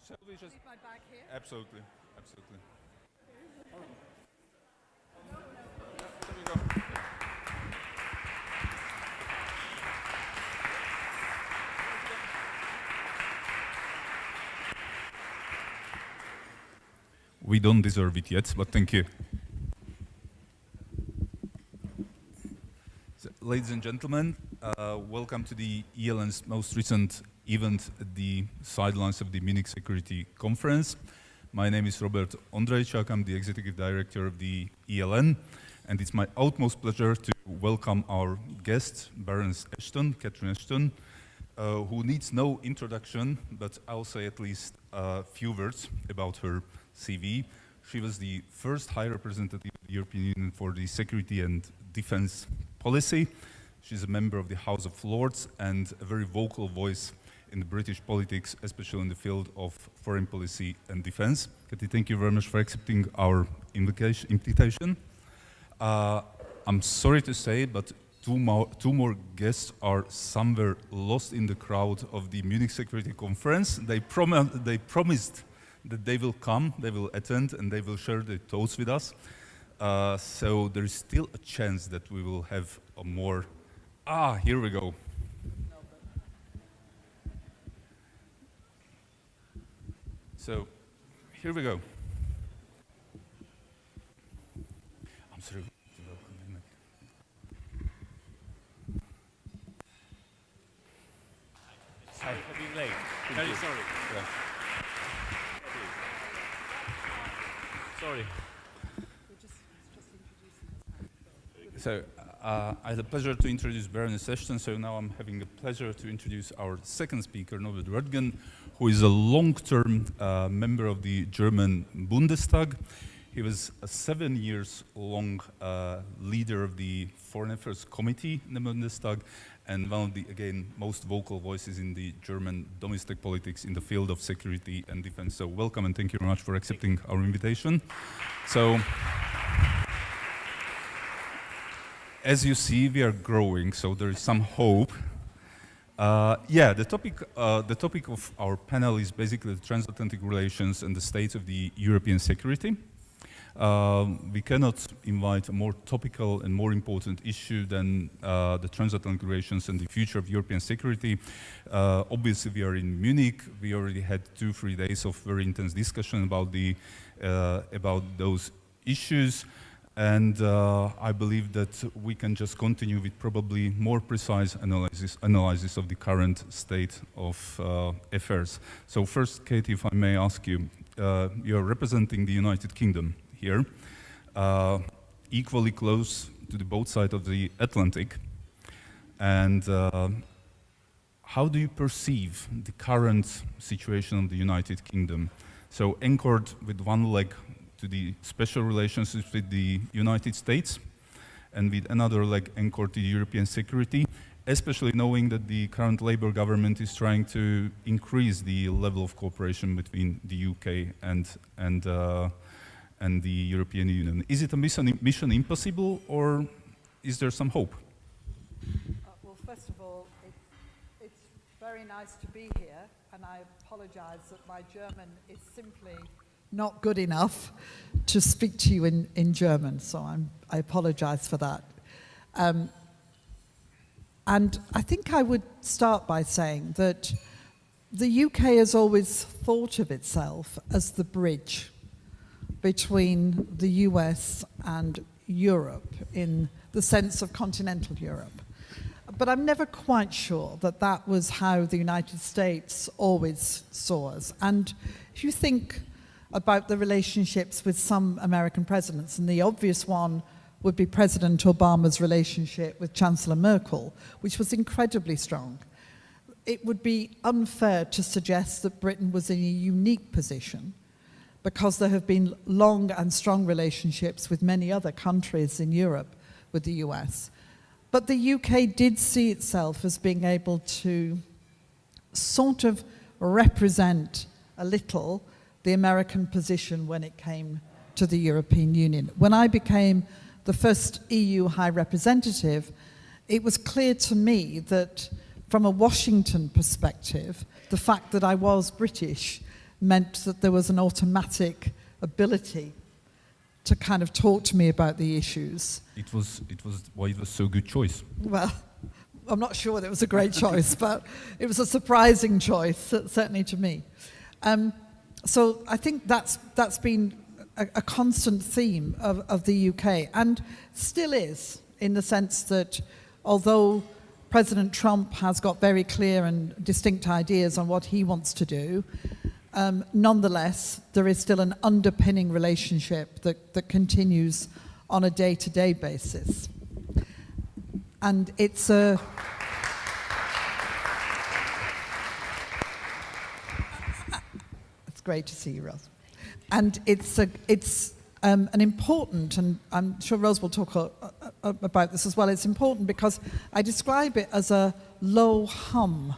Shall we just... Leave my bag here? Absolutely, absolutely. No. There we go. We don't deserve it yet, but thank you. So, ladies and gentlemen, welcome to the ELN's most recent event at the sidelines of the Munich Security Conference. My name is Ondrejcsák. I'm the Executive Director of the ELN, and it's my utmost pleasure to welcome our guest, Baroness Ashton, Catherine Ashton, who needs no introduction, but I'll say at least a few words about her CV. She was the first High Representative of the European Union for the Security and Defense Policy. She's a member of the House of Lords and a very vocal voice in the British politics, especially in the field of foreign policy and defense. Cathy, thank you very much for accepting our invitation. I'm sorry to say, but two more guests are somewhere lost in the crowd of the Munich Security Conference. They promised that they will come, they will attend, and they will share their thoughts with us. So there is still a chance that we will have a more... here we go. So, here we go. I'm sorry. Sorry for being late. Very sorry. Yeah. Sorry. So, I had the pleasure to introduce Baroness Ashton, so now I'm having the pleasure to introduce our second speaker, Norbert Röttgen, who is a long-term member of the German Bundestag. He was a 7 years long leader of the Foreign Affairs Committee in the Bundestag, and one of the, again, most vocal voices in the German domestic politics in the field of security and defense. So welcome and thank you very much for accepting our invitation. So, as you see, we are growing, so there is some hope. The topic of our panel is basically the transatlantic relations and the state of the European security. We cannot invite a more topical and more important issue than the transatlantic relations and the future of European security. Obviously, we are in Munich. We already had 2-3 days of very intense discussion about those issues. And I believe that we can just continue with probably more precise analysis of the current state of affairs. So first, Kate, if I may ask you, you're representing the United Kingdom here, equally close to the both sides of the Atlantic. And how do you perceive the current situation of the United Kingdom? So anchored with one leg to the special relationships with the United States and with another leg anchored to European security, especially knowing that the current Labour government is trying to increase the level of cooperation between the UK and the European Union. Is it a mission impossible, or is there some hope? Well, first of all, it's very nice to be here, and I apologize that my German is simply not good enough to speak to you in German, so I apologize for that. And I think I would start by saying that the UK has always thought of itself as the bridge between the US and Europe in the sense of continental Europe. But I'm never quite sure that that was how the United States always saw us. And if you think about the relationships with some American presidents, and the obvious one would be President Obama's relationship with Chancellor Merkel, which was incredibly strong. It would be unfair to suggest that Britain was in a unique position, because there have been long and strong relationships with many other countries in Europe with the US. But the UK did see itself as being able to sort of represent a little the American position when it came to the European Union. When I became the first EU High Representative, it was clear to me that from a Washington perspective, the fact that I was British meant that there was an automatic ability to kind of talk to me about the issues. It was why it was so good choice. Well, I'm not sure that it was a great choice, but it was a surprising choice, certainly to me. So I think that's been a constant theme of the UK, and still is, in the sense that although President Trump has got very clear and distinct ideas on what he wants to do, nonetheless, there is still an underpinning relationship that continues on a day-to-day basis. And it's a... It's great to see you, Rose. And it's an important, and I'm sure Rose will talk about this as well, it's important because I describe it as a low hum,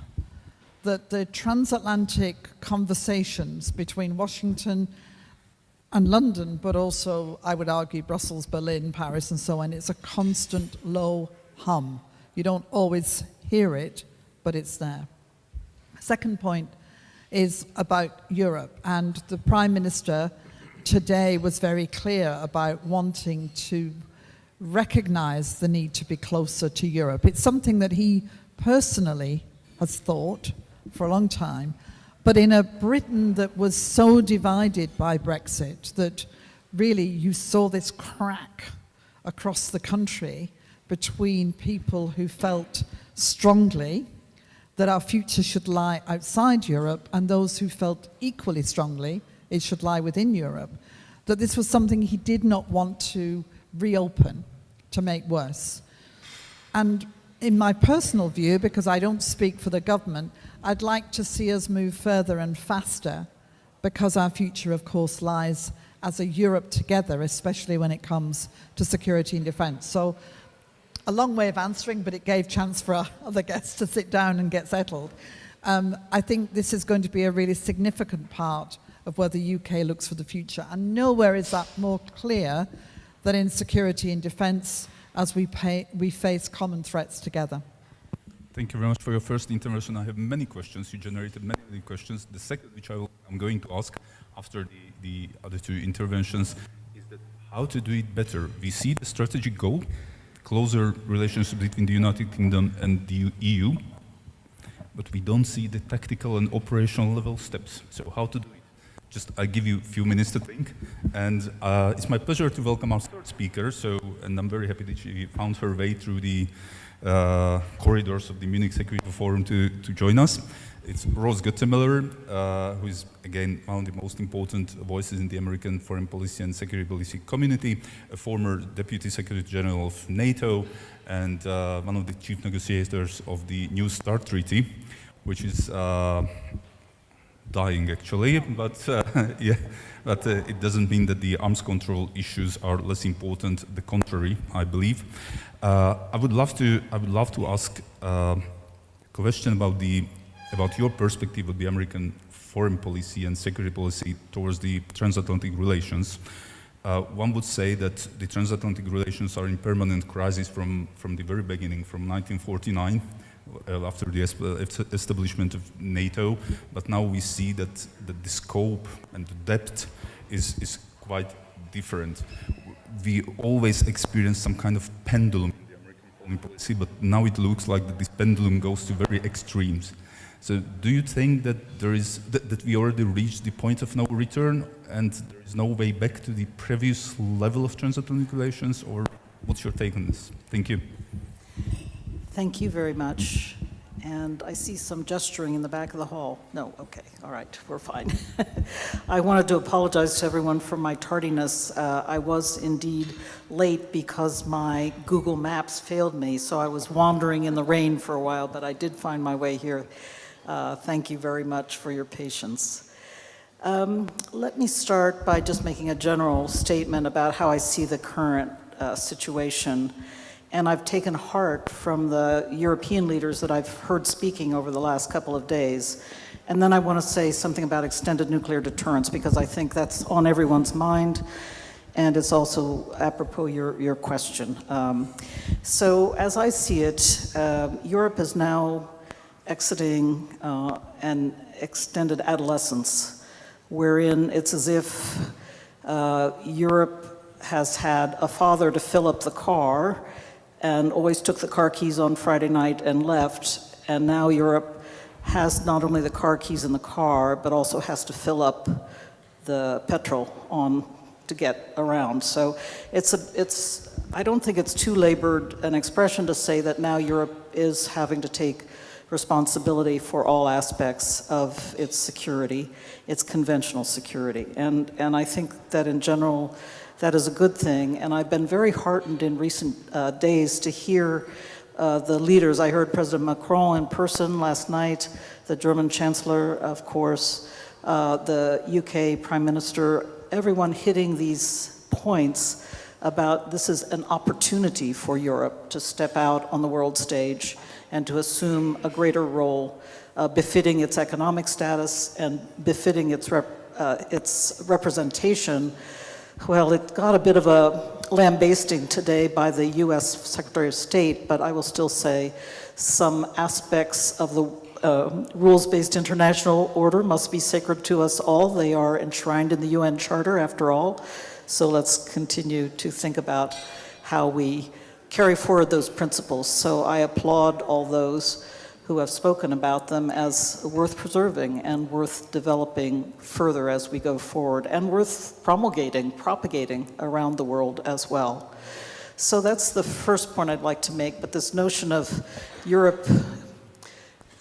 that the transatlantic conversations between Washington and London, but also, I would argue, Brussels, Berlin, Paris, and so on, it's a constant low hum. You don't always hear it, but it's there. Second point is about Europe, and the Prime Minister today was very clear about wanting to recognize the need to be closer to Europe. It's something that he personally has thought for a long time, but in a Britain that was so divided by Brexit that really you saw this crack across the country between people who felt strongly that our future should lie outside Europe and those who felt equally strongly it should lie within Europe, that this was something he did not want to reopen, to make worse. And in my personal view, because I don't speak for the government, I'd like to see us move further and faster, because our future, of course, lies as a Europe together, especially when it comes to security and defence. So a long way of answering, but it gave chance for our other guests to sit down and get settled. I think this is going to be a really significant part of where the UK looks for the future. And nowhere is that more clear than in security and defence as we face common threats together. Thank you very much for your first intervention. I have many questions. You generated many questions. The second, which I'm going to ask after the other two interventions, is that how to do it better. We see the strategic goal, closer relationship between the United Kingdom and the EU, but we don't see the tactical and operational level steps. So how to do it? Just I give you a few minutes to think, and it's my pleasure to welcome our third speaker. And I'm very happy that she found her way through the corridors of the Munich Security Forum to join us. It's Rose Gottemoeller, who is again one of the most important voices in the American foreign policy and security policy community, a former Deputy Secretary General of NATO, and one of the chief negotiators of the New START Treaty, which is dying actually, but it doesn't mean that the arms control issues are less important. The contrary, I believe. I would love to ask a question about your perspective of the American foreign policy and security policy towards the transatlantic relations. One would say that the transatlantic relations are in permanent crisis from the very beginning, from 1949. After the establishment of NATO, but now we see that the scope and the depth is quite different. We always experience some kind of pendulum in the American foreign policy, but now it looks like that this pendulum goes to very extremes. So do you think that that we already reached the point of no return and there is no way back to the previous level of transatlantic relations, or what's your take on this? Thank you. Thank you very much. And I see some gesturing in the back of the hall. No, okay, all right, we're fine. I wanted to apologize to everyone for my tardiness. I was indeed late because my Google Maps failed me, so I was wandering in the rain for a while, but I did find my way here. Thank you very much for your patience. Let me start by just making a general statement about how I see the current situation. And I've taken heart from the European leaders that I've heard speaking over the last couple of days. And then I want to say something about extended nuclear deterrence, because I think that's on everyone's mind, and it's also apropos your question. So as I see it, Europe is now exiting an extended adolescence wherein it's as if Europe has had a father to fill up the car and always took the car keys on Friday night and left, and now Europe has not only the car keys in the car, but also has to fill up the petrol on to get around. So I don't think it's too labored an expression to say that now Europe is having to take responsibility for all aspects of its security, its conventional security. And I think that in general, that is a good thing. And I've been very heartened in recent days to hear the leaders. I heard President Macron in person last night, the German Chancellor, of course, the UK Prime Minister, everyone hitting these points about this is an opportunity for Europe to step out on the world stage and to assume a greater role befitting its economic status and befitting its representation. Well, it got a bit of a lambasting today by the US Secretary of State, but I will still say some aspects of the rules-based international order must be sacred to us all. They are enshrined in the UN Charter, after all. So let's continue to think about how we carry forward those principles. So I applaud all those who have spoken about them as worth preserving and worth developing further as we go forward, and worth propagating around the world as well. So that's the first point I'd like to make, but this notion of Europe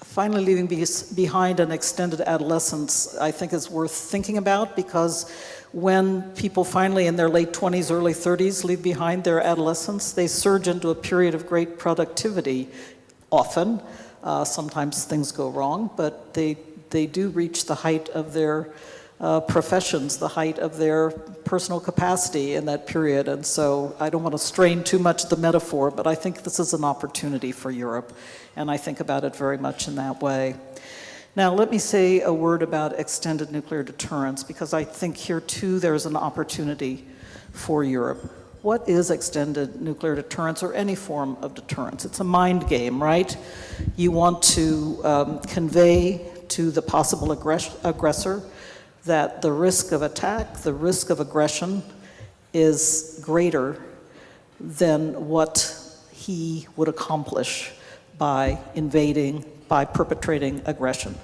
finally leaving behind an extended adolescence, I think is worth thinking about, because when people finally in their late 20s, early 30s leave behind their adolescence, they surge into a period of great productivity often. Sometimes things go wrong, but they do reach the height of their professions, the height of their personal capacity in that period. And so I don't want to strain too much the metaphor, but I think this is an opportunity for Europe, and I think about it very much in that way. Now, let me say a word about extended nuclear deterrence, because I think here too there's an opportunity for Europe. What is extended nuclear deterrence, or any form of deterrence? It's a mind game, right? You want to convey to the possible aggressor that the risk of attack, the risk of aggression is greater than what he would accomplish by invading, by perpetrating aggression.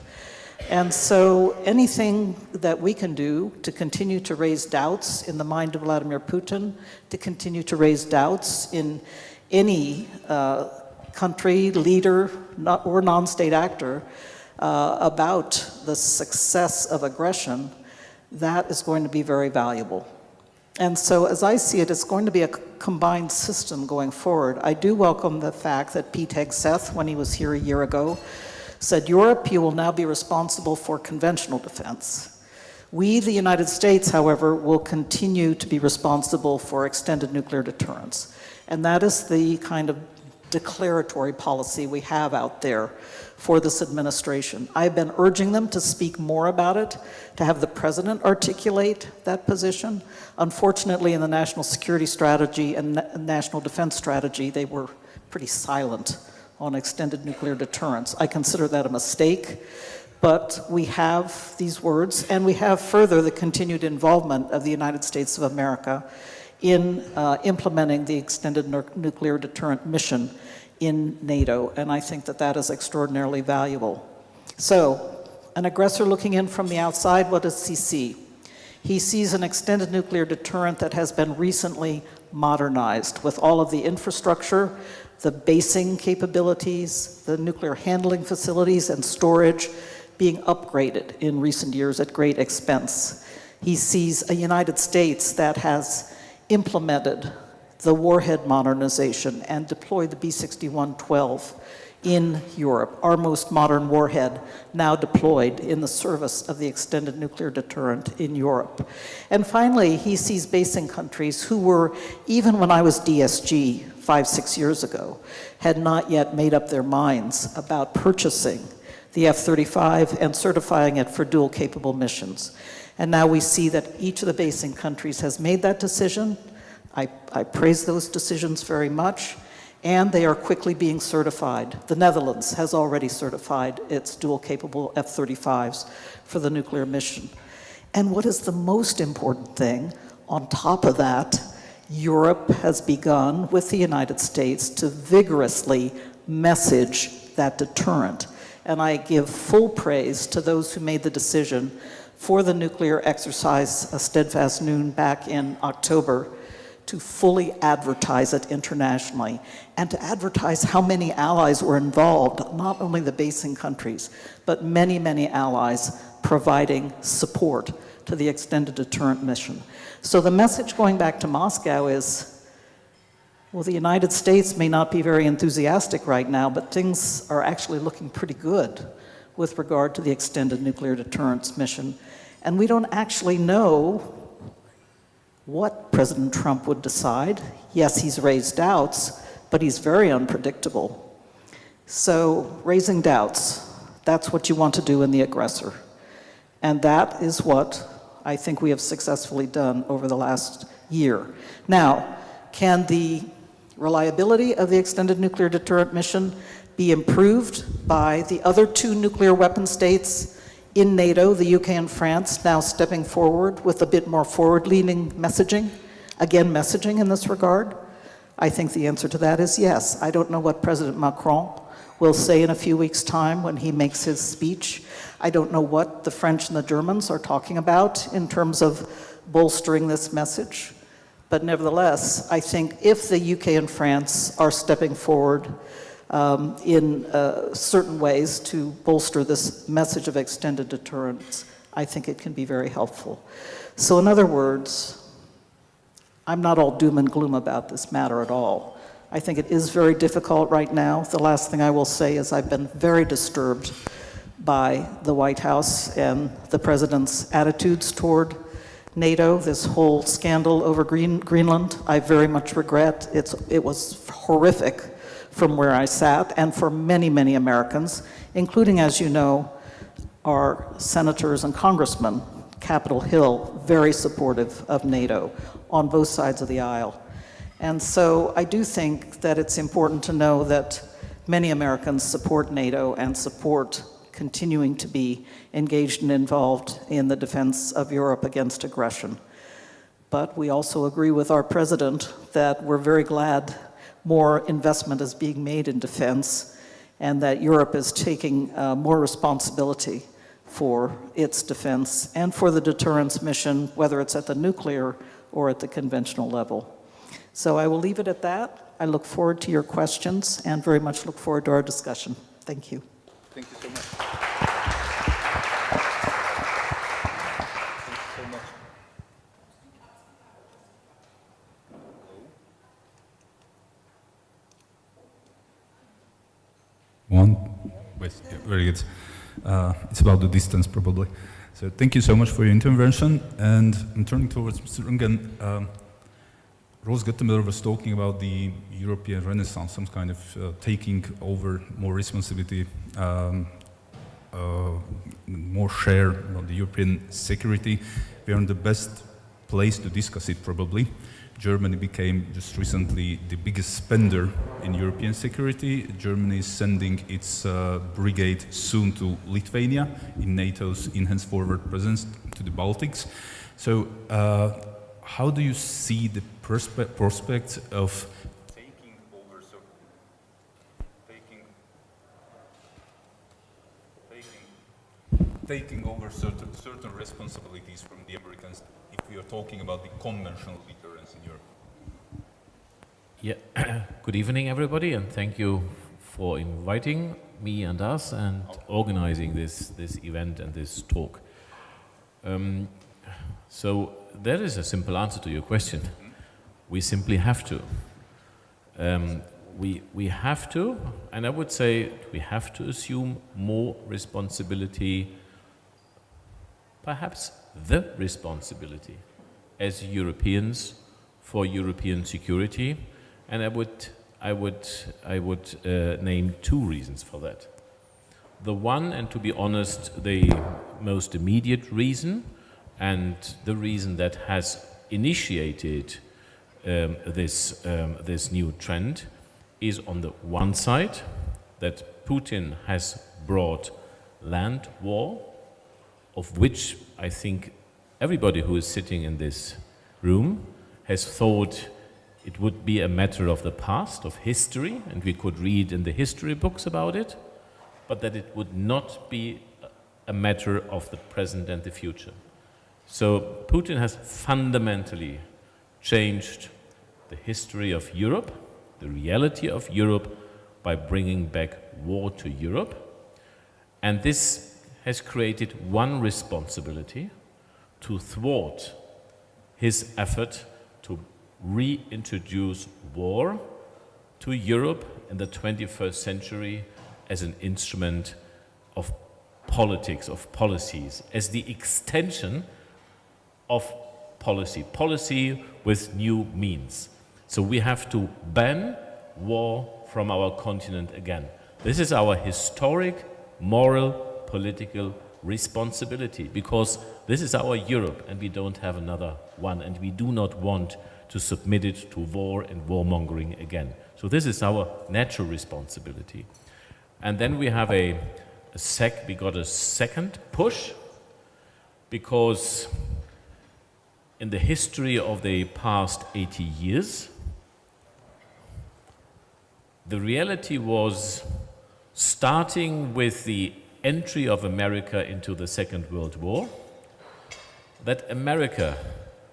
And so anything that we can do to continue to raise doubts in the mind of Vladimir Putin, to continue to raise doubts in any country, leader, or non-state actor about the success of aggression, that is going to be very valuable. And so as I see it, it's going to be a combined system going forward. I do welcome the fact that Pete Hegseth, when he was here a year ago, said, Europe, you will now be responsible for conventional defense. We, the United States, however, will continue to be responsible for extended nuclear deterrence. And that is the kind of declaratory policy we have out there for this administration. I've been urging them to speak more about it, to have the president articulate that position. Unfortunately, in the national security strategy and national defense strategy, they were pretty silent on extended nuclear deterrence. I consider that a mistake, but we have these words, and we have further the continued involvement of the United States of America in implementing the extended nuclear deterrent mission in NATO, and I think that that is extraordinarily valuable. So, an aggressor looking in from the outside, what does he see? He sees an extended nuclear deterrent that has been recently modernized with all of the infrastructure, the basing capabilities, the nuclear handling facilities and storage being upgraded in recent years at great expense. He sees a United States that has implemented the warhead modernization and deployed the B-61-12 in Europe, our most modern warhead now deployed in the service of the extended nuclear deterrent in Europe. And finally, he sees basing countries who were, even when I was DSG 5-6 years ago, had not yet made up their minds about purchasing the F-35 and certifying it for dual capable missions. And now we see that each of the basing countries has made that decision. I praise those decisions very much, and they are quickly being certified. The Netherlands has already certified its dual capable F-35s for the nuclear mission. And what is the most important thing? On top of that, Europe has begun with the United States to vigorously message that deterrent. And I give full praise to those who made the decision for the nuclear exercise, a steadfast noon back in October, to fully advertise it internationally and to advertise how many allies were involved, not only the basing countries, but many, many allies providing support to the extended deterrent mission. So the message going back to Moscow is, well, the United States may not be very enthusiastic right now, but things are actually looking pretty good with regard to the extended nuclear deterrence mission. And we don't actually know what President Trump would decide. Yes, he's raised doubts, but he's very unpredictable. So raising doubts, that's what you want to do in the aggressor. And that is what I think we have successfully done over the last year. Now, can the reliability of the extended nuclear deterrent mission be improved by the other two nuclear weapon states in NATO, the UK and France, now stepping forward with a bit more forward-leaning messaging? Again, messaging in this regard? I think the answer to that is yes. I don't know what President Macron will say in a few weeks' time when he makes his speech. I don't know what the French and the Germans are talking about in terms of bolstering this message. But nevertheless, I think if the UK and France are stepping forward in certain ways to bolster this message of extended deterrence, I think it can be very helpful. So in other words, I'm not all doom and gloom about this matter at all. I think it is very difficult right now. The last thing I will say is I've been very disturbed by the White House and the President's attitudes toward NATO, this whole scandal over Greenland. I very much regret. It was horrific from where I sat, and for many, many Americans, including, as you know, our senators and congressmen, Capitol Hill, very supportive of NATO on both sides of the aisle. And so I do think that it's important to know that many Americans support NATO and support continuing to be engaged and involved in the defense of Europe against aggression. But we also agree with our president that we're very glad more investment is being made in defense and that Europe is taking more responsibility for its defense and for the deterrence mission, whether it's at the nuclear or at the conventional level. So I will leave it at that. I look forward to your questions and very much look forward to our discussion. Thank you. Thank you so much. Very good. It's about the distance, probably. So thank you so much for your intervention. And I'm turning towards Mr. Röttgen. Rose Gottemoeller was talking about the European Renaissance, some kind of taking over more responsibility, more share of the European security. We are in the best place to discuss it, probably. Germany became just recently the biggest spender in European security. Germany is sending its brigade soon to Lithuania in NATO's enhanced forward presence to the Baltics. So how do you see the prospect of taking over certain responsibilities from the Americans if we are talking about the conventional deterrence in Europe? Yeah, good evening everybody, and thank you for inviting me and us and organizing this event and this talk. So there is a simple answer to your question. We simply have to. We have to, and I would say we have to assume more responsibility, perhaps the responsibility as Europeans for European security, and I would name two reasons for that. The one, and to be honest, the most immediate reason, and the reason that has initiated this new trend, is on the one side that Putin has brought land war, of which I think everybody who is sitting in this room has thought it would be a matter of the past, of history, and we could read in the history books about it, but that it would not be a matter of the present and the future. So Putin has fundamentally changed the history of Europe, the reality of Europe, by bringing back war to Europe. And this has created one responsibility: to thwart his effort to reintroduce war to Europe in the 21st century as an instrument of politics, of policies, as the extension of policy with new means. So we have to ban war from our continent again. This is our historic, moral, political responsibility, because this is our Europe and we don't have another one, and we do not want to submit it to war and warmongering again. So this is our natural responsibility. And then we have we got a second push, because in the history of the past 80 years, the reality was, starting with the entry of America into the Second World War, that America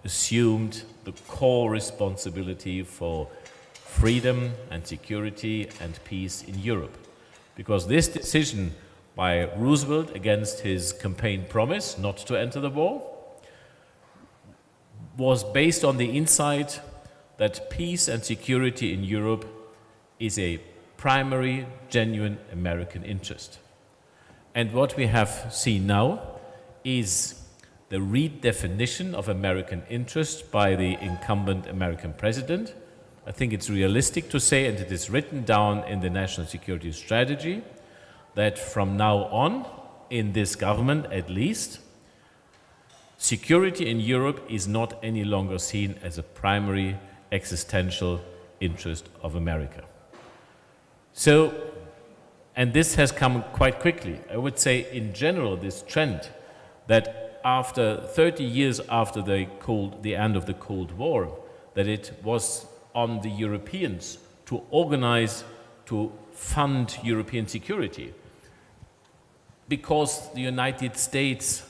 assumed the core responsibility for freedom and security and peace in Europe. Because this decision by Roosevelt against his campaign promise not to enter the war was based on the insight that peace and security in Europe is a primary, genuine American interest. And what we have seen now is the redefinition of American interest by the incumbent American president. I think it's realistic to say, and it is written down in the National Security Strategy, that from now on, in this government at least, security in Europe is not any longer seen as a primary existential interest of America. So, and this has come quite quickly. I would say, in general, this trend that after 30 years after the end of the Cold War, that it was on the Europeans to organize, to fund European security, because the United States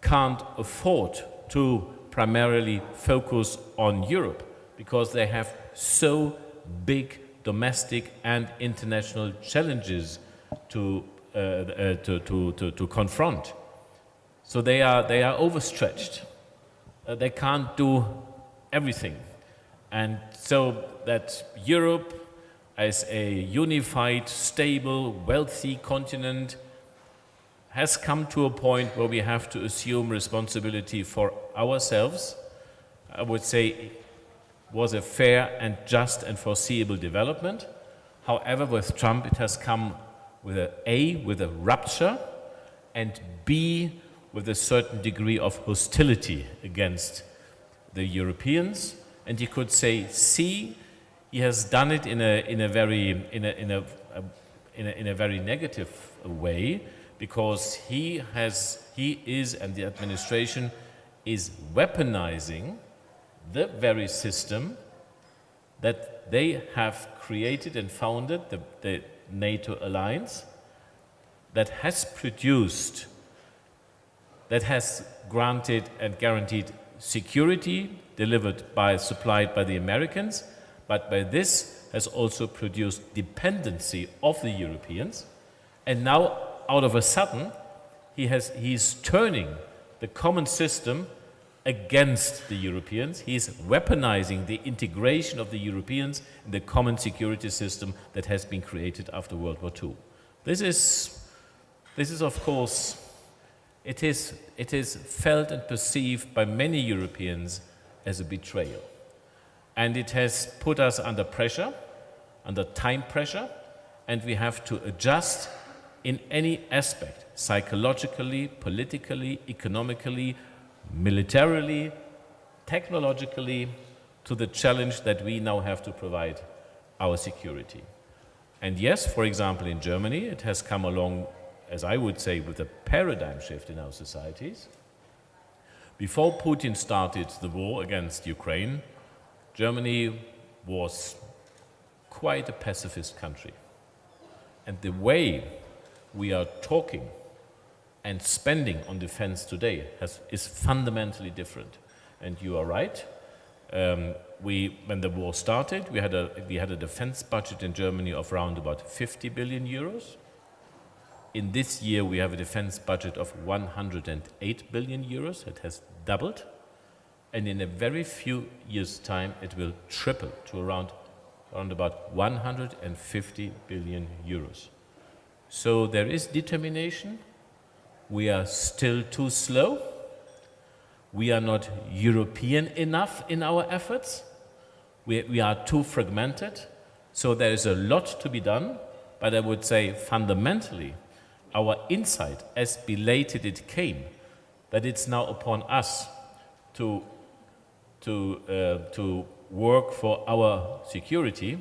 can't afford to primarily focus on Europe, because they have so big domestic and international challenges to confront. So they are overstretched. They can't do everything. And so that Europe, as a unified, stable, wealthy continent, has come to a point where we have to assume responsibility for ourselves. I would say was a fair and just and foreseeable development. However, with Trump, it has come with with a rupture, and B, with a certain degree of hostility against the Europeans. And you could say, C, he has done it in a very negative way, because he is, and the administration is weaponizing the very system that they have created and founded, the NATO alliance, that has produced, that has granted and guaranteed security supplied by the Americans, but by this has also produced dependency of the Europeans. And now, out of a sudden, he's turning the common system against the Europeans. He's weaponizing the integration of the Europeans in the common security system that has been created after World War II. This is of course, it is felt and perceived by many Europeans as a betrayal. And it has put us under pressure, under time pressure, and we have to adjust in any aspect, psychologically, politically, economically, militarily, technologically, to the challenge that we now have to provide our security. And yes, for example, in Germany, it has come along, as I would say, with a paradigm shift in our societies. Before Putin started the war against Ukraine, Germany was quite a pacifist country. And the way we are talking and spending on defense today is fundamentally different. And you are right. When the war started, we had a defense budget in Germany of around about 50 billion euros. In this year, we have a defense budget of 108 billion euros. It has doubled. And in a very few years' time, it will triple to around about 150 billion euros. So there is determination. We are still too slow. We are not European enough in our efforts. We are too fragmented. So there is a lot to be done. But I would say fundamentally, our insight, as belated it came, that it's now upon us to work for our security,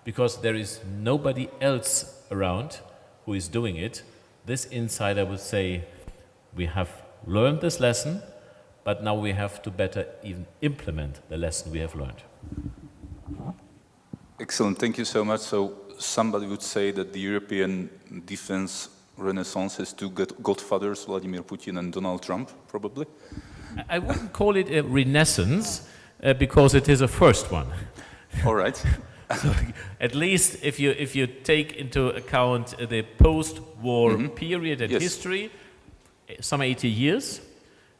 because there is nobody else around who is doing it. This insight, I would say, we have learned this lesson, but now we have to better even implement the lesson we have learned. Excellent, thank you so much. So somebody would say that the European defense renaissance has two godfathers, Vladimir Putin and Donald Trump, probably? I wouldn't call it a renaissance, because it is a first one. All right. So at least if you take into account the post-war period and history, some 80 years,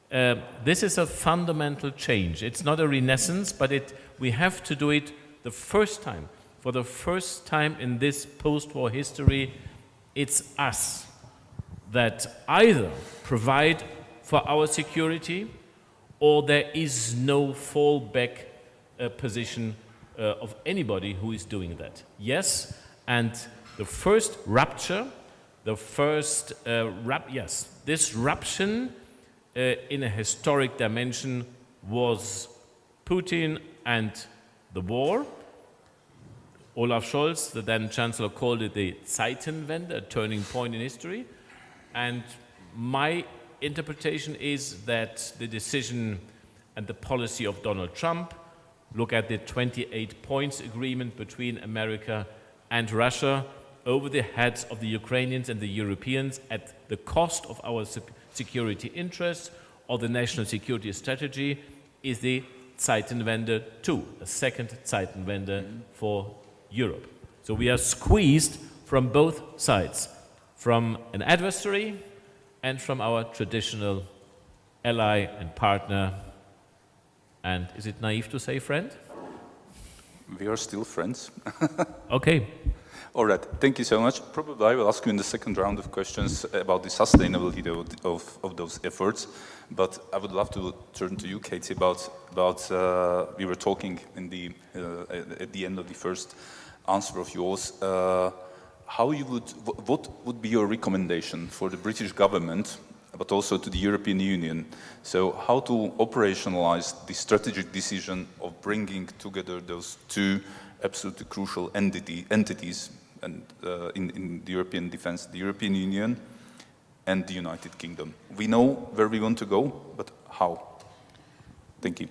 this is a fundamental change. It's not a renaissance, but we have to do it the first time. For the first time in this post-war history, it's us that either provide for our security, or there is no fallback position of anybody who is doing that. Yes, and the first rupture, this ruption in a historic dimension was Putin and the war. Olaf Scholz, the then Chancellor, called it the Zeitenwende, a turning point in history. And my interpretation is that the decision and the policy of Donald Trump, look at the 28 points agreement between America and Russia over the heads of the Ukrainians and the Europeans at the cost of our security interests or the national security strategy, is the Zeitenwende 2, a second Zeitenwende for Europe. So we are squeezed from both sides, from an adversary and from our traditional ally and partner. And is it naive to say friend? We are still friends. Okay. All right, thank you so much. Probably I will ask you in the second round of questions about the sustainability of those efforts. But I would love to turn to you, Katie, about we were talking in at the end of the first answer of yours. What would be your recommendation for the British government, but also to the European Union? So how to operationalize the strategic decision of bringing together those two absolutely crucial entities and in the European defense, the European Union and the United Kingdom. We know where we want to go, but how? Thank you.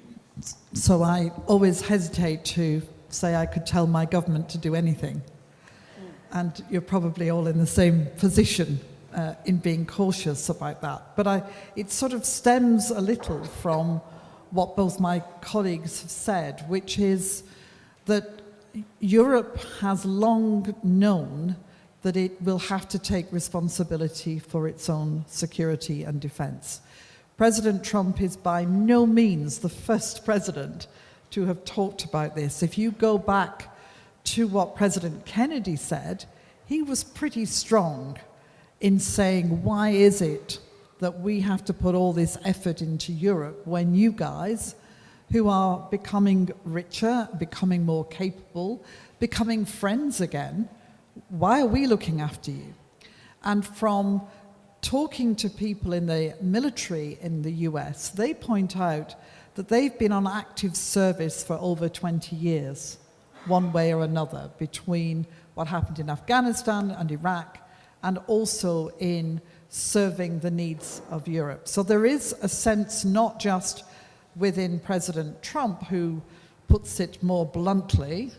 So I always hesitate to say I could tell my government to do anything. And you're probably all in the same position in being cautious about that. But it sort of stems a little from what both my colleagues have said, which is that Europe has long known that it will have to take responsibility for its own security and defense. President Trump is by no means the first president to have talked about this. If you go back to what President Kennedy said, he was pretty strong in saying, why is it that we have to put all this effort into Europe when you guys, who are becoming richer, becoming more capable, becoming friends again, why are we looking after you? And from talking to people in the military in the US, they point out that they've been on active service for over 20 years, one way or another, between what happened in Afghanistan and Iraq and also in serving the needs of Europe. So there is a sense not just within President Trump, who puts it more bluntly,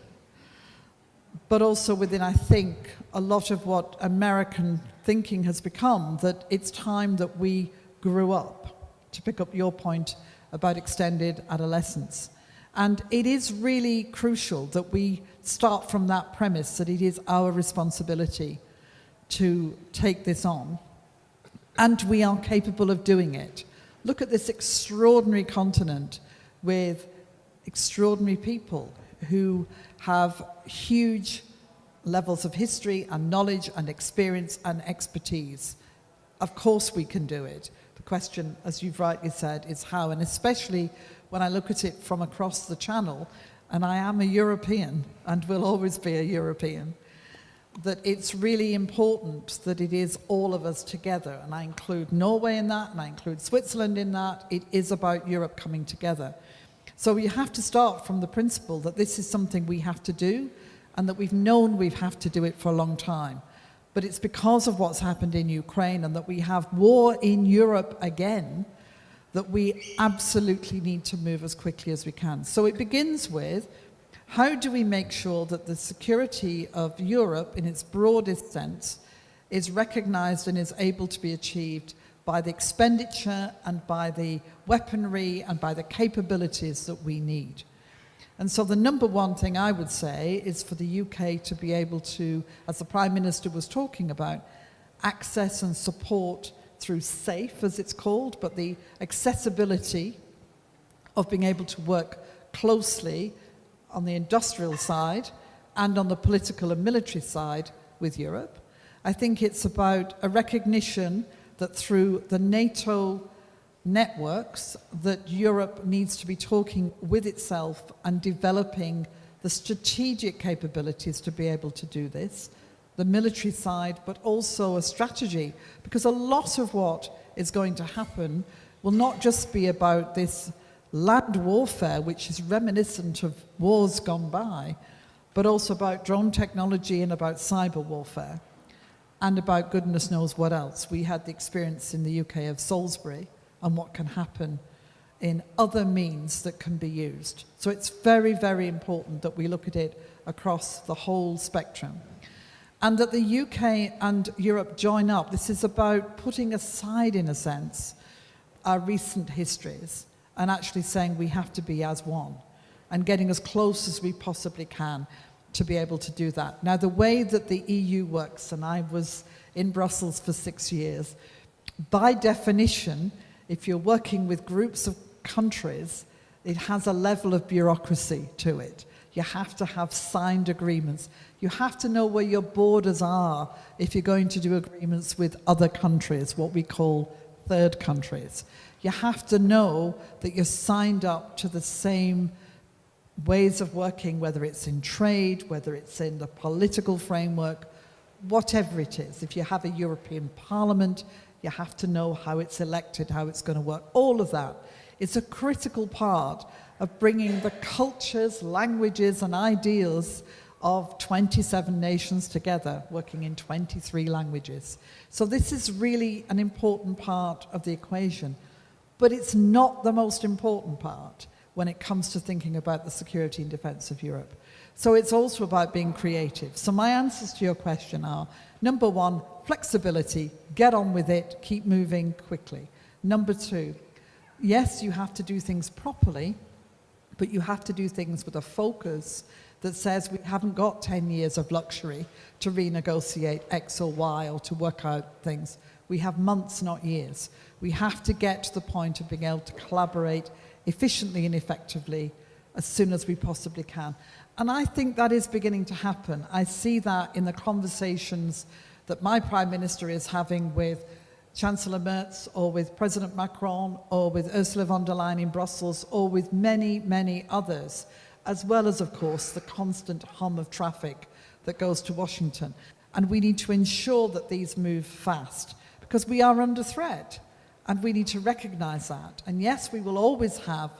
but also within, I think, a lot of what American thinking has become, that it's time that we grew up, to pick up your point about extended adolescence. And it is really crucial that we start from that premise, that it is our responsibility to take this on, and we are capable of doing it. Look at this extraordinary continent with extraordinary people who have huge levels of history and knowledge and experience and expertise. Of course we can do it. The question, as you've rightly said, is how, and especially when I look at it from across the channel, and I am a European and will always be a European, that it's really important that it is all of us together, and I include Norway in that, and I include Switzerland in that. It is about Europe coming together. So we have to start from the principle that this is something we have to do, and that we've known we have to do it for a long time. But it's because of what's happened in Ukraine and that we have war in Europe again that we absolutely need to move as quickly as we can. So it begins with, how do we make sure that the security of Europe in its broadest sense is recognized and is able to be achieved by the expenditure and by the weaponry and by the capabilities that we need? And so the number one thing I would say is for the UK to be able to, as the Prime Minister was talking about, access and support through SAFE, as it's called, but the accessibility of being able to work closely on the industrial side and on the political and military side with Europe. I think it's about a recognition that through the NATO networks that Europe needs to be talking with itself and developing the strategic capabilities to be able to do this, the military side, but also a strategy, because a lot of what is going to happen will not just be about this land warfare, which is reminiscent of wars gone by, but also about drone technology and about cyber warfare, and about goodness knows what else. We had the experience in the UK of Salisbury and what can happen in other means that can be used. So it's very, very important that we look at it across the whole spectrum. And that the UK and Europe join up. This is about putting aside, in a sense, our recent histories and actually saying we have to be as one and getting as close as we possibly can to be able to do that. Now, the way that the EU works, and I was in Brussels for 6 years, by definition, if you're working with groups of countries, it has a level of bureaucracy to it. You have to have signed agreements. You have to know where your borders are if you're going to do agreements with other countries, what we call third countries. You have to know that you're signed up to the same ways of working, whether it's in trade, whether it's in the political framework, whatever it is. If you have a European Parliament, you have to know how it's elected, how it's going to work. All of that is a critical part of bringing the cultures, languages, and ideals of 27 nations together, working in 23 languages. So this is really an important part of the equation, but it's not the most important part when it comes to thinking about the security and defense of Europe. So it's also about being creative. So my answers to your question are, number one, flexibility, get on with it, keep moving quickly. Number two, yes, you have to do things properly, but you have to do things with a focus that says we haven't got 10 years of luxury to renegotiate X or Y or to work out things. We have months, not years. We have to get to the point of being able to collaborate efficiently and effectively as soon as we possibly can. And I think that is beginning to happen. I see that in the conversations that my Prime Minister is having with Chancellor Merz or with President Macron or with Ursula von der Leyen in Brussels or with many, many others, as well as, of course, the constant hum of traffic that goes to Washington. And we need to ensure that these move fast because we are under threat and we need to recognize that. And yes, we will always have,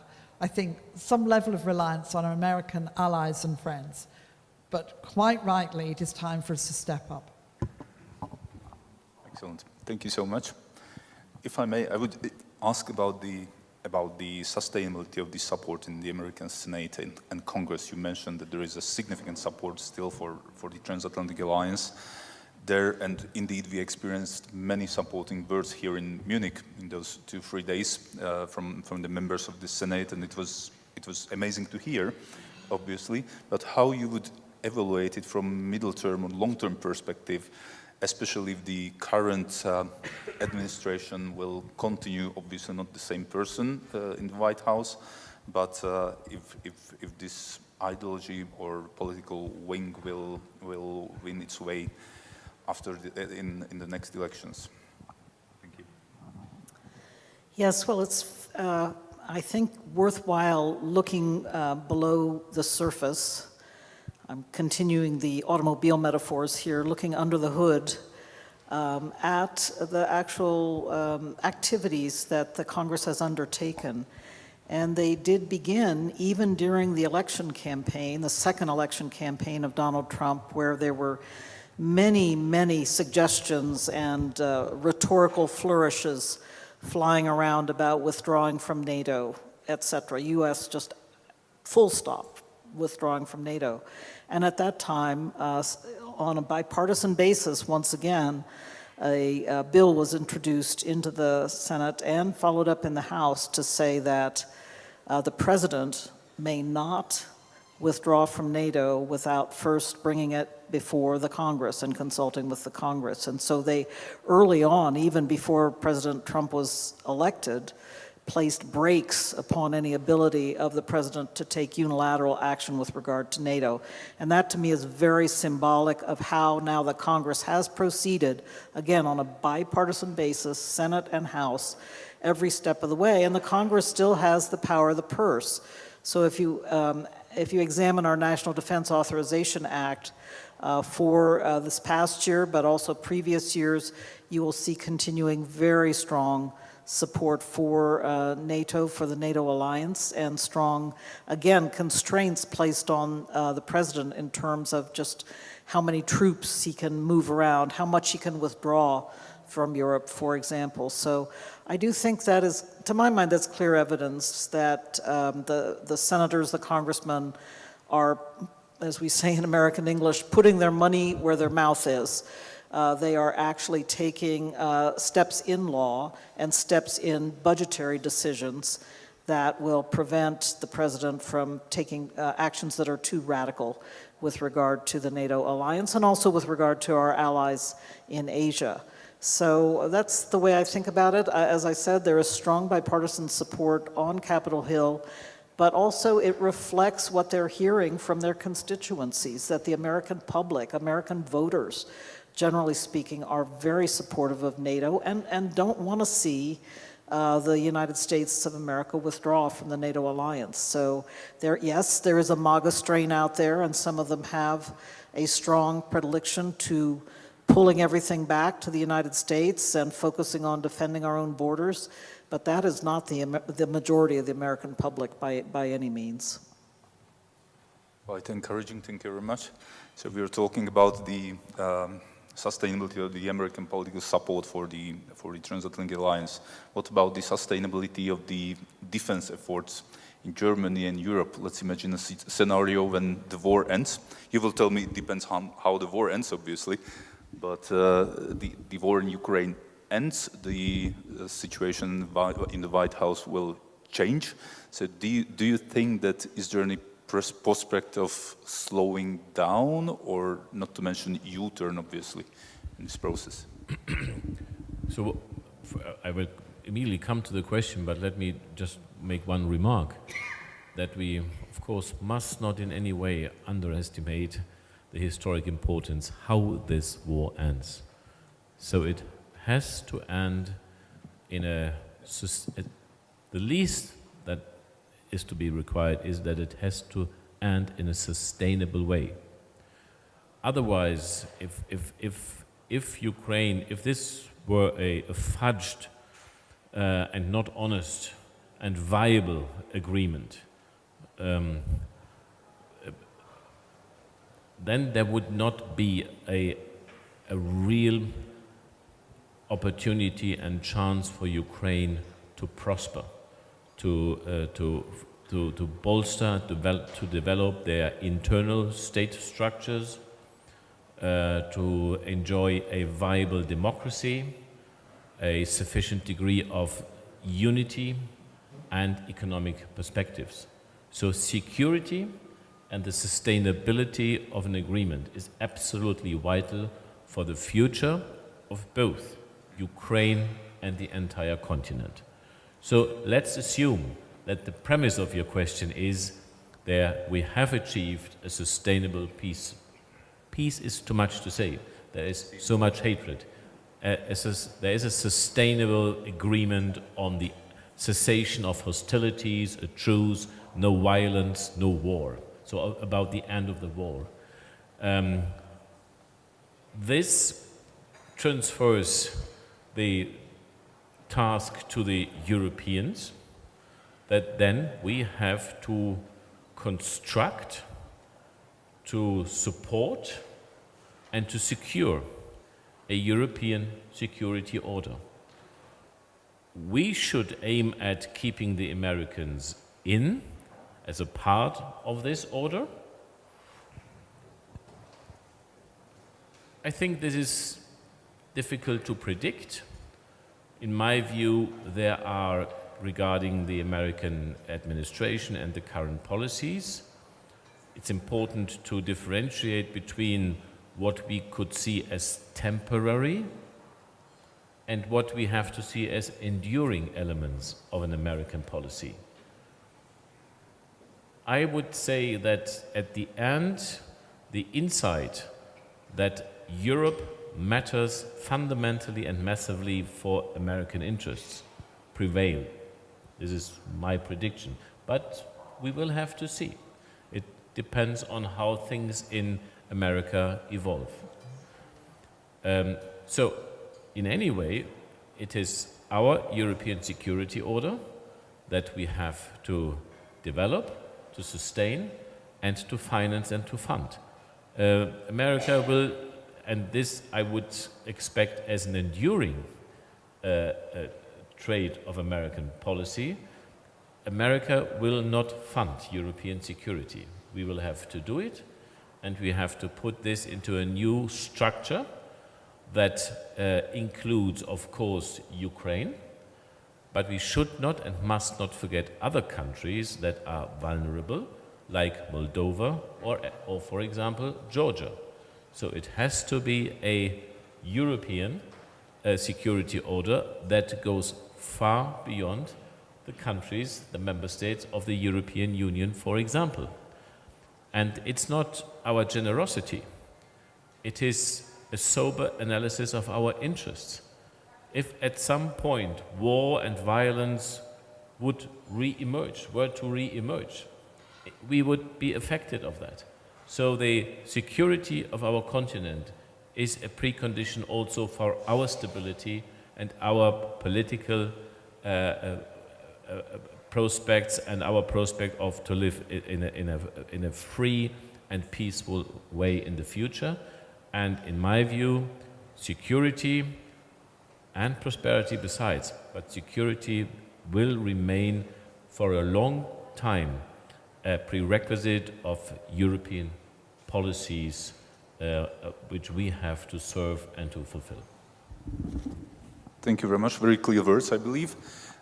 I think, some level of reliance on our American allies and friends. But quite rightly, it is time for us to step up. Excellent. Thank you so much. If I may, I would ask about the sustainability of the support in the American Senate and Congress. You mentioned that there is a significant support still for the transatlantic alliance there, and indeed we experienced many supporting words here in Munich in those 2-3 days from the members of the Senate, and it was amazing to hear, obviously. But how you would evaluate it from middle-term or long-term perspective, especially if the current administration will continue, obviously not the same person in the White House, but if this ideology or political wing will win its way after in the next elections. Thank you. Yes, well, it's, I think, worthwhile looking below the surface. I'm continuing the automobile metaphors here, looking under the hood at the actual activities that the Congress has undertaken. And they did begin even during the election campaign, the second election campaign of Donald Trump, where there were many, many suggestions and rhetorical flourishes flying around about withdrawing from NATO, etc. U.S. just full stop withdrawing from NATO. And at that time, on a bipartisan basis, once again, a bill was introduced into the Senate and followed up in the House to say that the president may not withdraw from NATO without first bringing it before the Congress and consulting with the Congress. And so they, early on, even before President Trump was elected, placed brakes upon any ability of the president to take unilateral action with regard to NATO. And that, to me, is very symbolic of how now the Congress has proceeded, again, on a bipartisan basis, Senate and House, every step of the way. And the Congress still has the power of the purse. So if you examine our National Defense Authorization Act for this past year, but also previous years, you will see continuing very strong support for NATO, for the NATO alliance, and strong, again, constraints placed on the president in terms of just how many troops he can move around, how much he can withdraw from Europe, for example. So I do think that is, to my mind, that's clear evidence that the senators, the congressmen are, as we say in American English, putting their money where their mouth is. They are actually taking steps in law and steps in budgetary decisions that will prevent the president from taking actions that are too radical with regard to the NATO alliance and also with regard to our allies in Asia. So that's the way I think about it. As I said, there is strong bipartisan support on Capitol Hill, but also it reflects what they're hearing from their constituencies, that the American public, American voters, generally speaking, are very supportive of NATO and don't want to see the United States of America withdraw from the NATO alliance. So yes, there is a MAGA strain out there, and some of them have a strong predilection to pulling everything back to the United States and focusing on defending our own borders, but that is not the majority of the American public by any means. Quite encouraging, thank you very much. So we were talking about the sustainability of the American political support for the transatlantic alliance. What about the sustainability of the defense efforts in Germany and Europe? Let's imagine a scenario when the war ends. You will tell me it depends on how the war ends, obviously, but the war in Ukraine ends, the situation in the White House will change. So do you think that is there any prospect of slowing down, or not to mention U-turn, obviously, in this process? So I will immediately come to the question, but let me just make one remark, that we, of course, must not in any way underestimate the historic importance how this war ends. So it has to end in the least that is to be required is that it has to end in a sustainable way. Otherwise, if Ukraine, if this were a fudged and not honest and viable agreement, then there would not be a real opportunity and chance for Ukraine to prosper, to bolster, to develop their internal state structures, to enjoy a viable democracy, a sufficient degree of unity and economic perspectives. So security and the sustainability of an agreement is absolutely vital for the future of both Ukraine and the entire continent. So let's assume that the premise of your question is that we have achieved a sustainable peace. Peace is too much to say. There is so much hatred. There is a sustainable agreement on the cessation of hostilities, a truce, no violence, no war. So about the end of the war. This transfers the task to the Europeans, that then we have to construct, to support and to secure a European security order. We should aim at keeping the Americans in as a part of this order. I think this is difficult to predict. In my view, there are, regarding the American administration and the current policies, it's important to differentiate between what we could see as temporary and what we have to see as enduring elements of an American policy. I would say that at the end, the insight that Europe matters fundamentally and massively for American interests prevail. This is my prediction. But we will have to see. It depends on how things in America evolve. So, in any way, it is our European security order that we have to develop, to sustain, and to finance and to fund. America will, and this I would expect as an enduring trait of American policy, America will not fund European security. We will have to do it, and we have to put this into a new structure that includes, of course, Ukraine, but we should not and must not forget other countries that are vulnerable, like Moldova or for example, Georgia. So it has to be a European security order that goes far beyond the countries, the member states of the European Union, for example. And it's not our generosity. It is a sober analysis of our interests. If at some point war and violence would re-emerge, were to re-emerge, we would be affected of that. So the security of our continent is a precondition also for our stability and our political prospects and our prospect of to live in a free and peaceful way in the future. And in my view, security and prosperity besides, but security will remain for a long time a prerequisite of European policies which we have to serve and to fulfill. Thank you very much. Very clear words, I believe.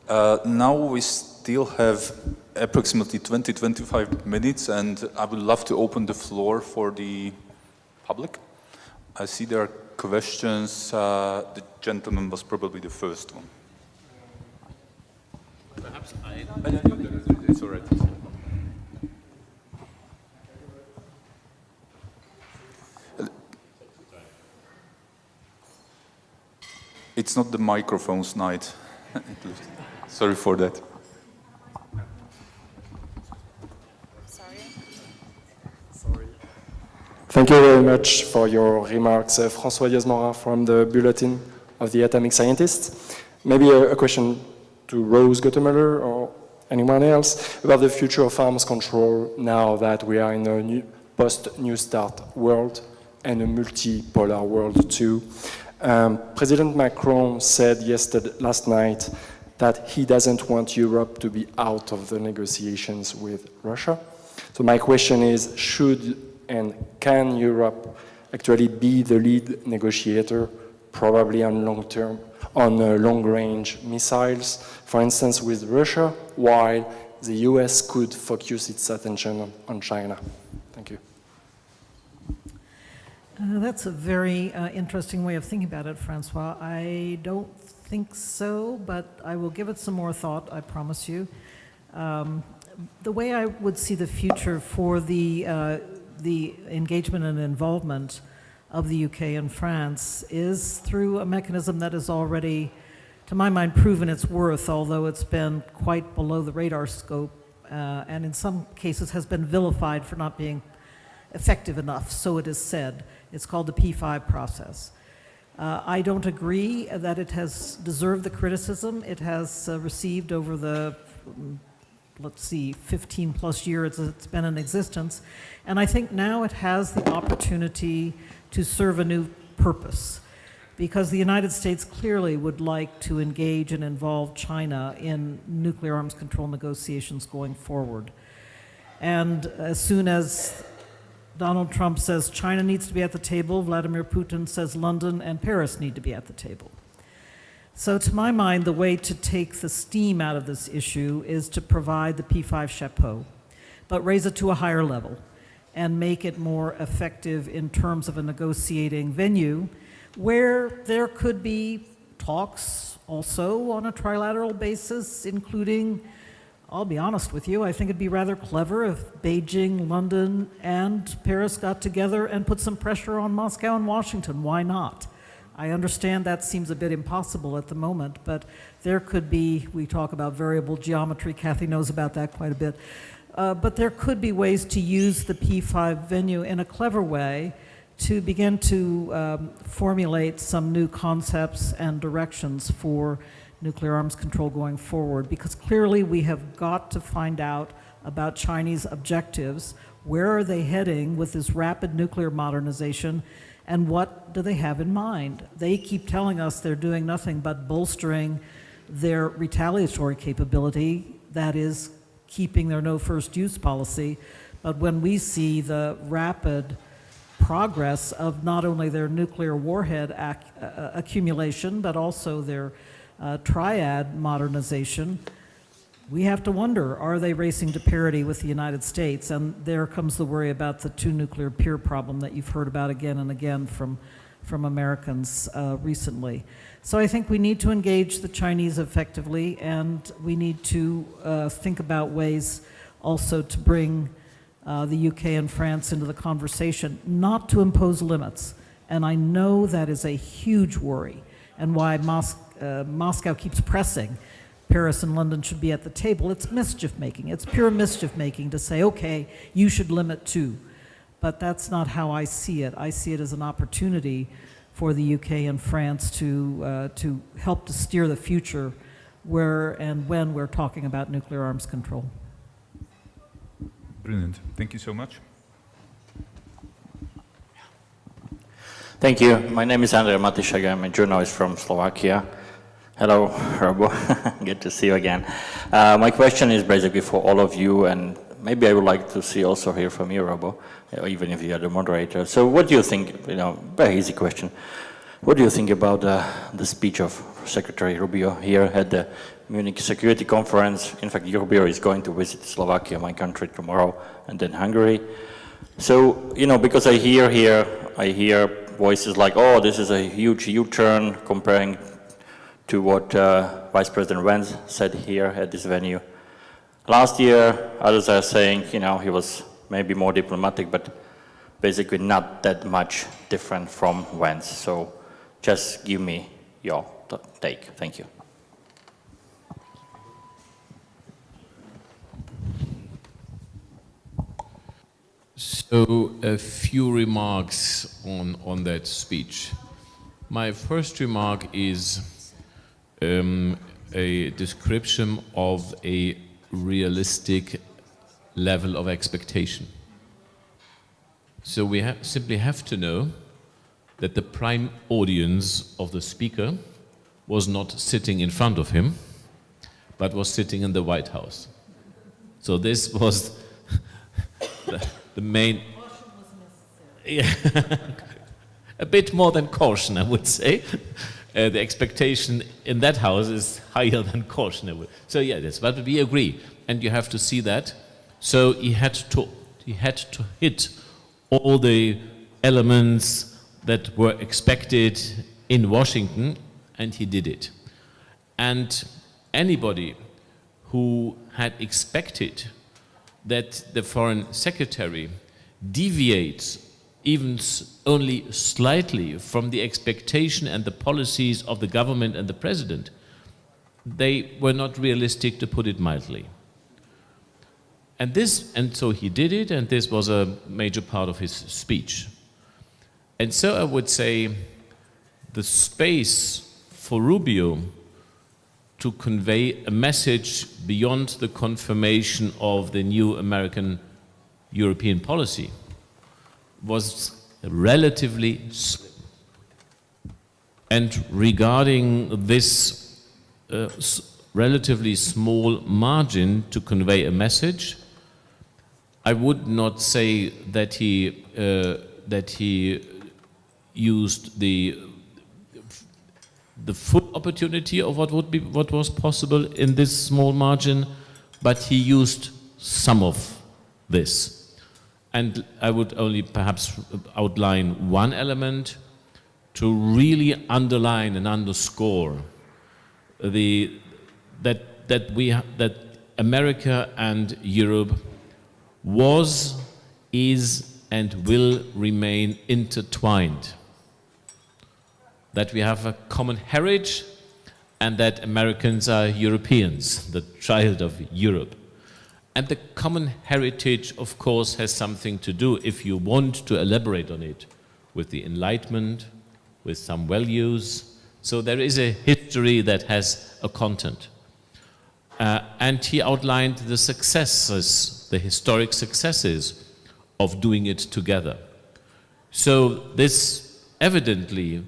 Now we still have approximately 20-25 minutes, and I would love to open the floor for the public. I see there are questions. The gentleman was probably the first one. Perhaps It's all right. It's not the microphone's night. Sorry for that. Sorry. Thank you very much for your remarks. François Diaz-Morin from the Bulletin of the Atomic Scientists. Maybe a question to Rose Gottemoeller or anyone else about the future of arms control now that we are in a post-New START world and a multipolar world too. President Macron said last night that he doesn't want Europe to be out of the negotiations with Russia. So my question is, should and can Europe actually be the lead negotiator, probably on long-range missiles, for instance, with Russia, while the US could focus its attention on China? Thank you. That's a very interesting way of thinking about it, Francois. I don't think so, but I will give it some more thought, I promise you. The way I would see the future for the engagement and involvement of the UK and France is through a mechanism that is already, to my mind, proven its worth, although it's been quite below the radar scope, and in some cases has been vilified for not being effective enough, so it is said. It's called the P5 process. I don't agree that it has deserved the criticism it has received over the, let's see, 15 plus years it's been in existence. And I think now it has the opportunity to serve a new purpose, because the United States clearly would like to engage and involve China in nuclear arms control negotiations going forward. And as soon as Donald Trump says China needs to be at the table, Vladimir Putin says London and Paris need to be at the table. So to my mind, the way to take the steam out of this issue is to provide the P5 chapeau, but raise it to a higher level and make it more effective in terms of a negotiating venue where there could be talks also on a trilateral basis, including, I'll be honest with you, I think it'd be rather clever if Beijing, London, and Paris got together and put some pressure on Moscow and Washington. Why not? I understand that seems a bit impossible at the moment, but there could be, we talk about variable geometry, Kathy knows about that quite a bit, but there could be ways to use the P5 venue in a clever way to begin to formulate some new concepts and directions for nuclear arms control going forward, because clearly we have got to find out about Chinese objectives. Where are they heading with this rapid nuclear modernization, and what do they have in mind? They keep telling us they're doing nothing but bolstering their retaliatory capability, that is, keeping their no first use policy. But when we see the rapid progress of not only their nuclear warhead accumulation, but also their triad modernization, we have to wonder, are they racing to parity with the United States? And there comes the worry about the two nuclear peer problem that you've heard about again and again from Americans recently. So I think we need to engage the Chinese effectively, and we need to think about ways also to bring the UK and France into the conversation, not to impose limits. And I know that is a huge worry, and why Moscow keeps pressing Paris and London should be at the table. It's mischief making. It's pure mischief making to say, okay, you should limit too. But that's not how I see it. I see it as an opportunity for the UK and France to help to steer the future where and when we're talking about nuclear arms control. Brilliant. Thank you so much. Thank you. My name is Ondrejcsák. I'm a journalist from Slovakia. Hello, Robo. Good to see you again. My question is basically for all of you, and maybe I would like to hear from you, Robo, even if you are the moderator. So what do you think, very easy question. What do you think about the speech of Secretary Rubio here at the Munich Security Conference? In fact, Rubio is going to visit Slovakia, my country, tomorrow, and then Hungary. So, because I hear voices like, oh, this is a huge U-turn comparing to what Vice President Vance said here at this venue. Last year, others are saying, he was maybe more diplomatic, but basically not that much different from Vance. So just give me your take. Thank you. So a few remarks on that speech. My first remark is a description of a realistic level of expectation. So we simply have to know that the prime audience of the speaker was not sitting in front of him, but was sitting in the White House. So this was the main... Yeah. A bit more than caution, I would say. The expectation in that house is higher than caution. So yeah, that's what we agree, and you have to see that. So he had to hit all the elements that were expected in Washington, and he did it. And anybody who had expected that the foreign secretary deviates even only slightly from the expectation and the policies of the government and the president, they were not realistic, to put it mildly. And so he did it, and this was a major part of his speech. And so I would say the space for Rubio to convey a message beyond the confirmation of the new American European policy was relatively slim. And regarding this relatively small margin to convey a message, I would not say that he used the full opportunity of what was possible in this small margin, but he used some of this. And I would only perhaps outline one element to really underline and underscore that America and Europe was, is, and will remain intertwined. That we have a common heritage, and that Americans are Europeans, the child of Europe. And the common heritage, of course, has something to do, if you want to elaborate on it, with the Enlightenment, with some values. So there is a history that has a content. And he outlined the successes, the historic successes of doing it together. So this evidently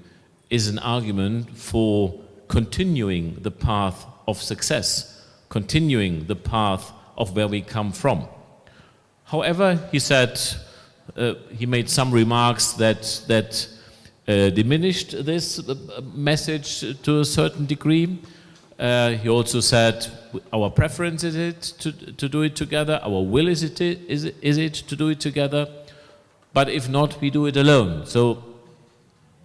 is an argument for continuing the path of success, continuing the path of where we come from. However, he said, he made some remarks that diminished this message to a certain degree. He also said, our preference is it to do it together, our will is it to do it together, but if not, we do it alone. So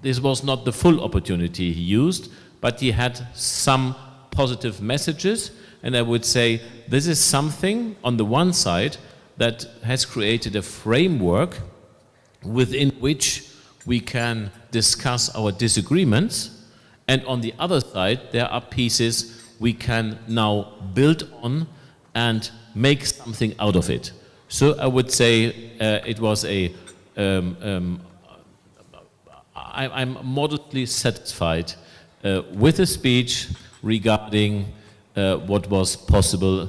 this was not the full opportunity he used, but he had some positive messages. And I would say this is something, on the one side, that has created a framework within which we can discuss our disagreements. And on the other side, there are pieces we can now build on and make something out of it. So I would say it was I'm modestly satisfied with the speech regarding what was possible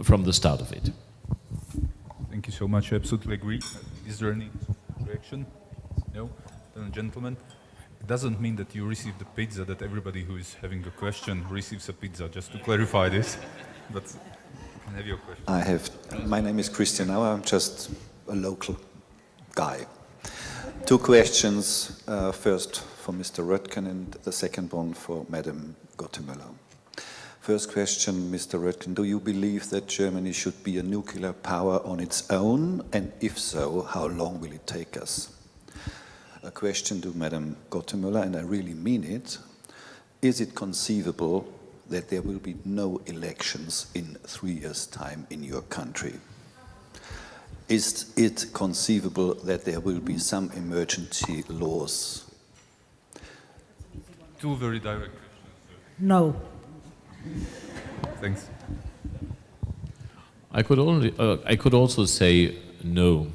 from the start of it. Thank you so much. I absolutely agree. Is there any reaction? No? Then, gentlemen, it doesn't mean that you receive the pizza, that everybody who is having a question receives a pizza, just to clarify this. But you can have your question. My name is Christian Auer. I'm just a local guy. Two questions, first for Mr. Röttgen and the second one for Madam Gottemoeller. First question, Mr. Röttgen, do you believe that Germany should be a nuclear power on its own? And if so, how long will it take us? A question to Madam Gottemoeller, and I really mean it. Is it conceivable that there will be no elections in 3 years' time in your country? Is it conceivable that there will be some emergency laws? Two very direct questions. No. Thanks. I could also say no.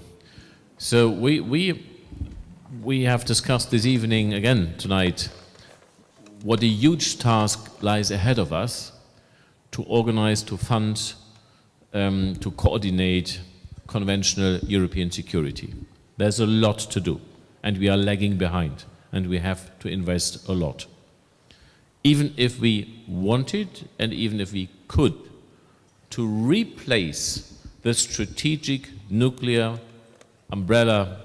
So we have discussed this evening again tonight what a huge task lies ahead of us to organize, to fund, to coordinate conventional European security. There's a lot to do, and we are lagging behind, and we have to invest a lot. Even if we wanted, and even if we could, to replace the strategic nuclear umbrella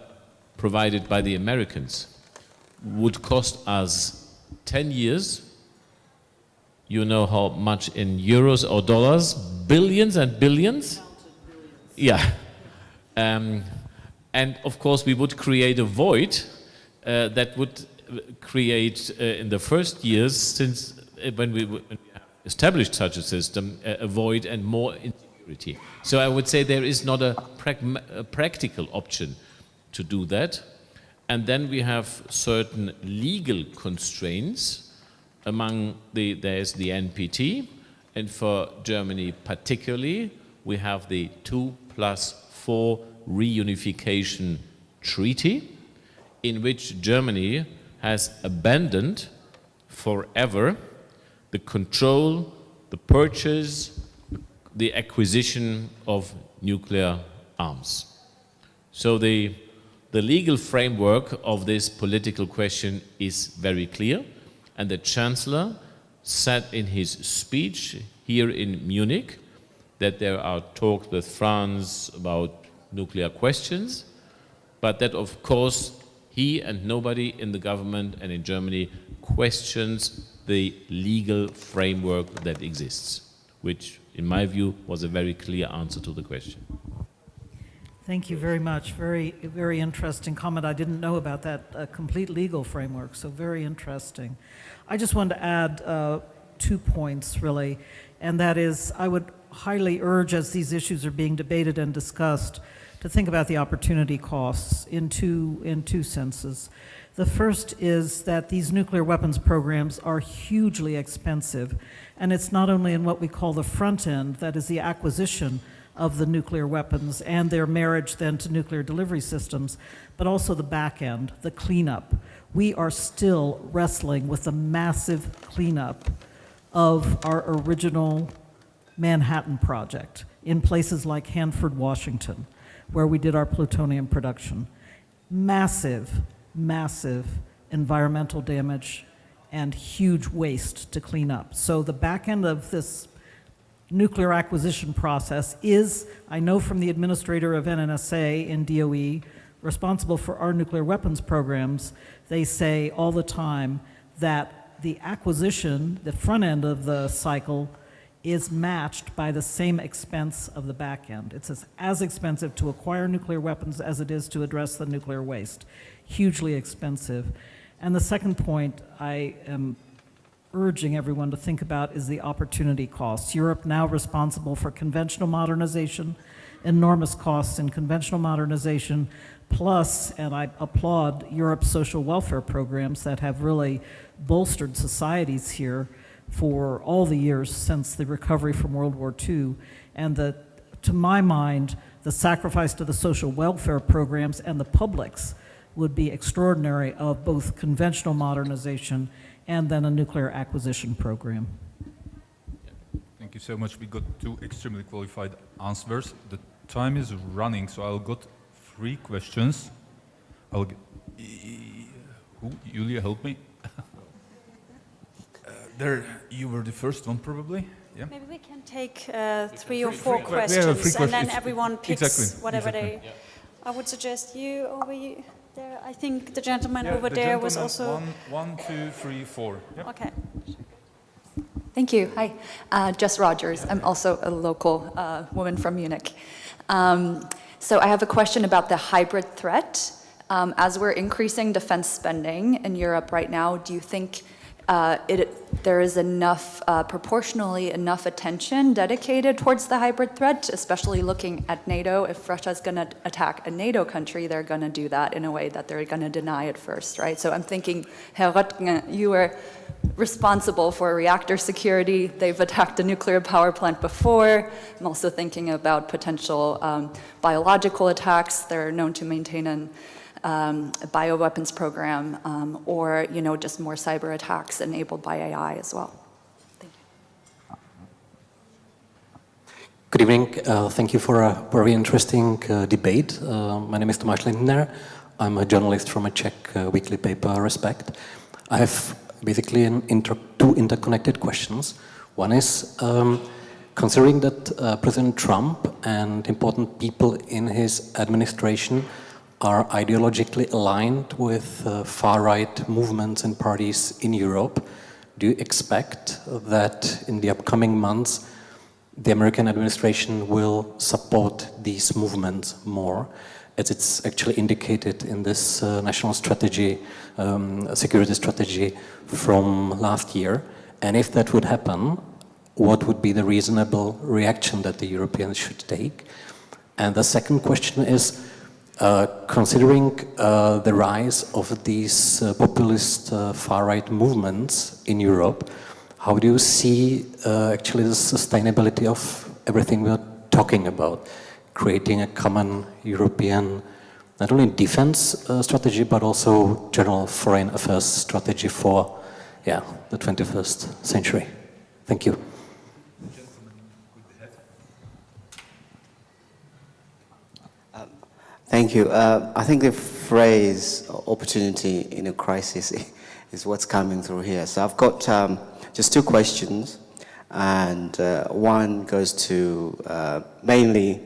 provided by the Americans would cost us 10 years. You know how much in euros or dollars? Billions and billions? Yeah. And of course we would create a void that would create in the first years, since when we have established such a system, a void and more insecurity. So I would say there is not a practical option to do that. And then we have certain legal constraints. There's the NPT, and for Germany particularly, we have the 2+4 reunification treaty, in which Germany has abandoned forever the control, the purchase, the acquisition of nuclear arms. So the legal framework of this political question is very clear, and the Chancellor said in his speech here in Munich that there are talks with France about nuclear questions, but that of course he and nobody in the government and in Germany questions the legal framework that exists, which in my view was a very clear answer to the question. Thank you very much. Very, very interesting comment. I didn't know about that complete legal framework, so very interesting. I just wanted to add 2 points, really, and that is I would highly urge, as these issues are being debated and discussed, to think about the opportunity costs in two senses. The first is that these nuclear weapons programs are hugely expensive, and it's not only in what we call the front end, that is the acquisition of the nuclear weapons and their marriage then to nuclear delivery systems, but also the back end, the cleanup. We are still wrestling with the massive cleanup of our original Manhattan Project in places like Hanford, Washington, where we did our plutonium production. Massive, massive environmental damage and huge waste to clean up. So the back end of this nuclear acquisition process is, I know from the administrator of NNSA in DOE, responsible for our nuclear weapons programs, they say all the time that the acquisition, the front end of the cycle, is matched by the same expense of the back end. It's as expensive to acquire nuclear weapons as it is to address the nuclear waste. Hugely expensive. And the second point I am urging everyone to think about is the opportunity costs. Europe now responsible for conventional modernization, enormous costs in conventional modernization, plus, and I applaud Europe's social welfare programs that have really bolstered societies here for all the years since the recovery from World War II, and to my mind, the sacrifice to the social welfare programs and the publics would be extraordinary of both conventional modernization and then a nuclear acquisition program. Thank you so much. We got 2 extremely qualified answers. The time is running, so I'll got 3 questions. Julia, help me. There, you were the first one, probably. Yeah. Maybe we can take 3 or 4 questions, and then everyone picks whatever they. Yeah. I would suggest you over there. I think the gentleman over there was also. 1, 2, 3, 4. Yep. Okay. Thank you. Hi, Jess Rogers. I'm also a local woman from Munich. So I have a question about the hybrid threat. As we're increasing defense spending in Europe right now, do you think there is enough, proportionally enough attention dedicated towards the hybrid threat, especially looking at NATO? If Russia's going to attack a NATO country, they're going to do that in a way that they're going to deny it first, right? So I'm thinking, Herr Röttgen, you were responsible for reactor security. They've attacked a nuclear power plant before. I'm also thinking about potential biological attacks. They're known to maintain a bioweapons program, or just more cyber attacks enabled by AI as well. Thank you. Good evening. Thank you for a very interesting debate. My name is Tomáš Lindner. I'm a journalist from a Czech weekly paper, Respect. I have basically two interconnected questions. One is, considering that President Trump and important people in his administration are ideologically aligned with far-right movements and parties in Europe, do you expect that in the upcoming months the American administration will support these movements more, as it's actually indicated in this national strategy, security strategy from last year? And if that would happen, what would be the reasonable reaction that the Europeans should take? And the second question is, considering the rise of these populist far-right movements in Europe, how do you see actually the sustainability of everything we're talking about? Creating a common European, not only defense strategy, but also general foreign affairs strategy for the 21st century. Thank you. Thank you. I think the phrase opportunity in a crisis is what's coming through here. So I've got just two questions, and one goes to mainly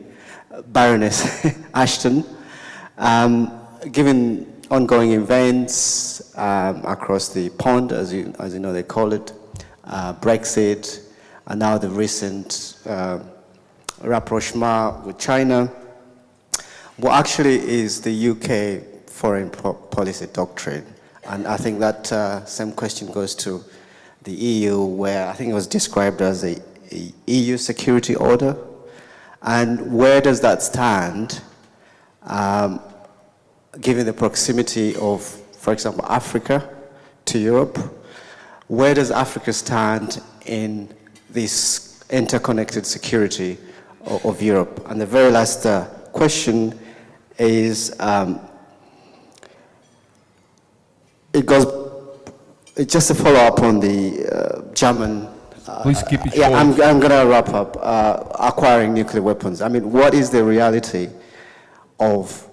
Baroness Ashton. Given ongoing events across the pond, as you know they call it, Brexit, and now the recent rapprochement with China, what actually is the UK foreign policy doctrine? And I think that same question goes to the EU, where I think it was described as a EU security order. And where does that stand, given the proximity of, for example, Africa to Europe? Where does Africa stand in this interconnected security of Europe? And the very last question is, it's just a follow-up on the German. Please keep it short. I'm going to wrap up. Acquiring nuclear weapons. I mean, what is the reality of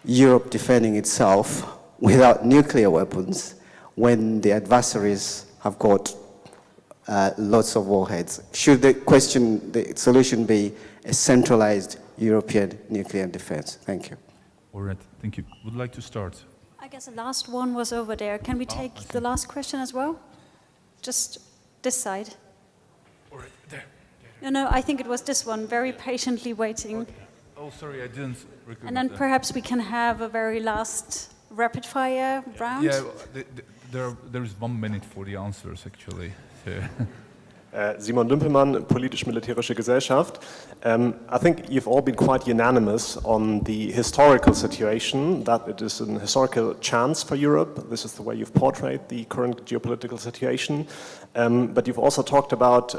Europe defending itself without nuclear weapons when the adversaries have got lots of warheads? Should the solution be a centralized European nuclear defense? Thank you. All right, thank you. Would like to start? I guess the last one was over there. Can we take the last question as well? Just this side. All right, there. No, I think it was this one, very patiently waiting. Okay. Oh, sorry, I didn't recognize And then that. perhaps we can have a very last rapid-fire round. Yeah, there is 1 minute for the answers, actually. Simon Dümpelmann, Politisch-Militärische Gesellschaft. I think you've all been quite unanimous on the historical situation, that it is an historical chance for Europe. This is the way you've portrayed the current geopolitical situation. But you've also talked about,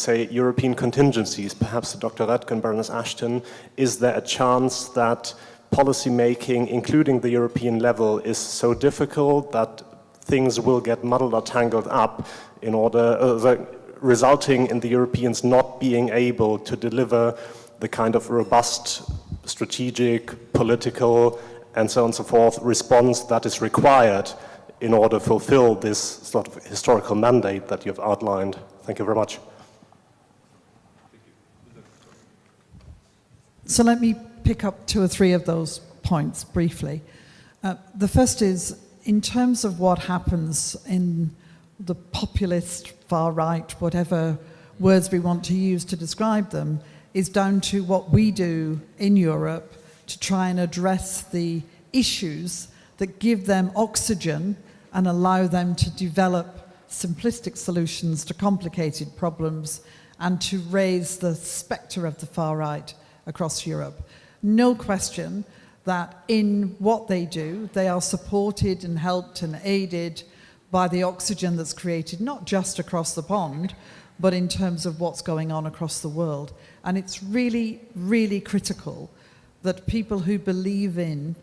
say, European contingencies. Perhaps Dr. Röttgen, Baroness Ashton, is there a chance that policy making, including the European level, is so difficult that things will get muddled or tangled up in order, resulting in the Europeans not being able to deliver the kind of robust, strategic, political, and so on and so forth response that is required in order to fulfill this sort of historical mandate that you've outlined? Thank you very much. So let me pick up 2 or 3 of those points briefly. The first is, in terms of what happens in the populist, far right, whatever words we want to use to describe them, is down to what we do in Europe to try and address the issues that give them oxygen and allow them to develop simplistic solutions to complicated problems and to raise the spectre of the far right across Europe. No question that in what they do, they are supported and helped and aided by the oxygen that's created, not just across the pond, but in terms of what's going on across the world. And it's really, really critical that people who believe in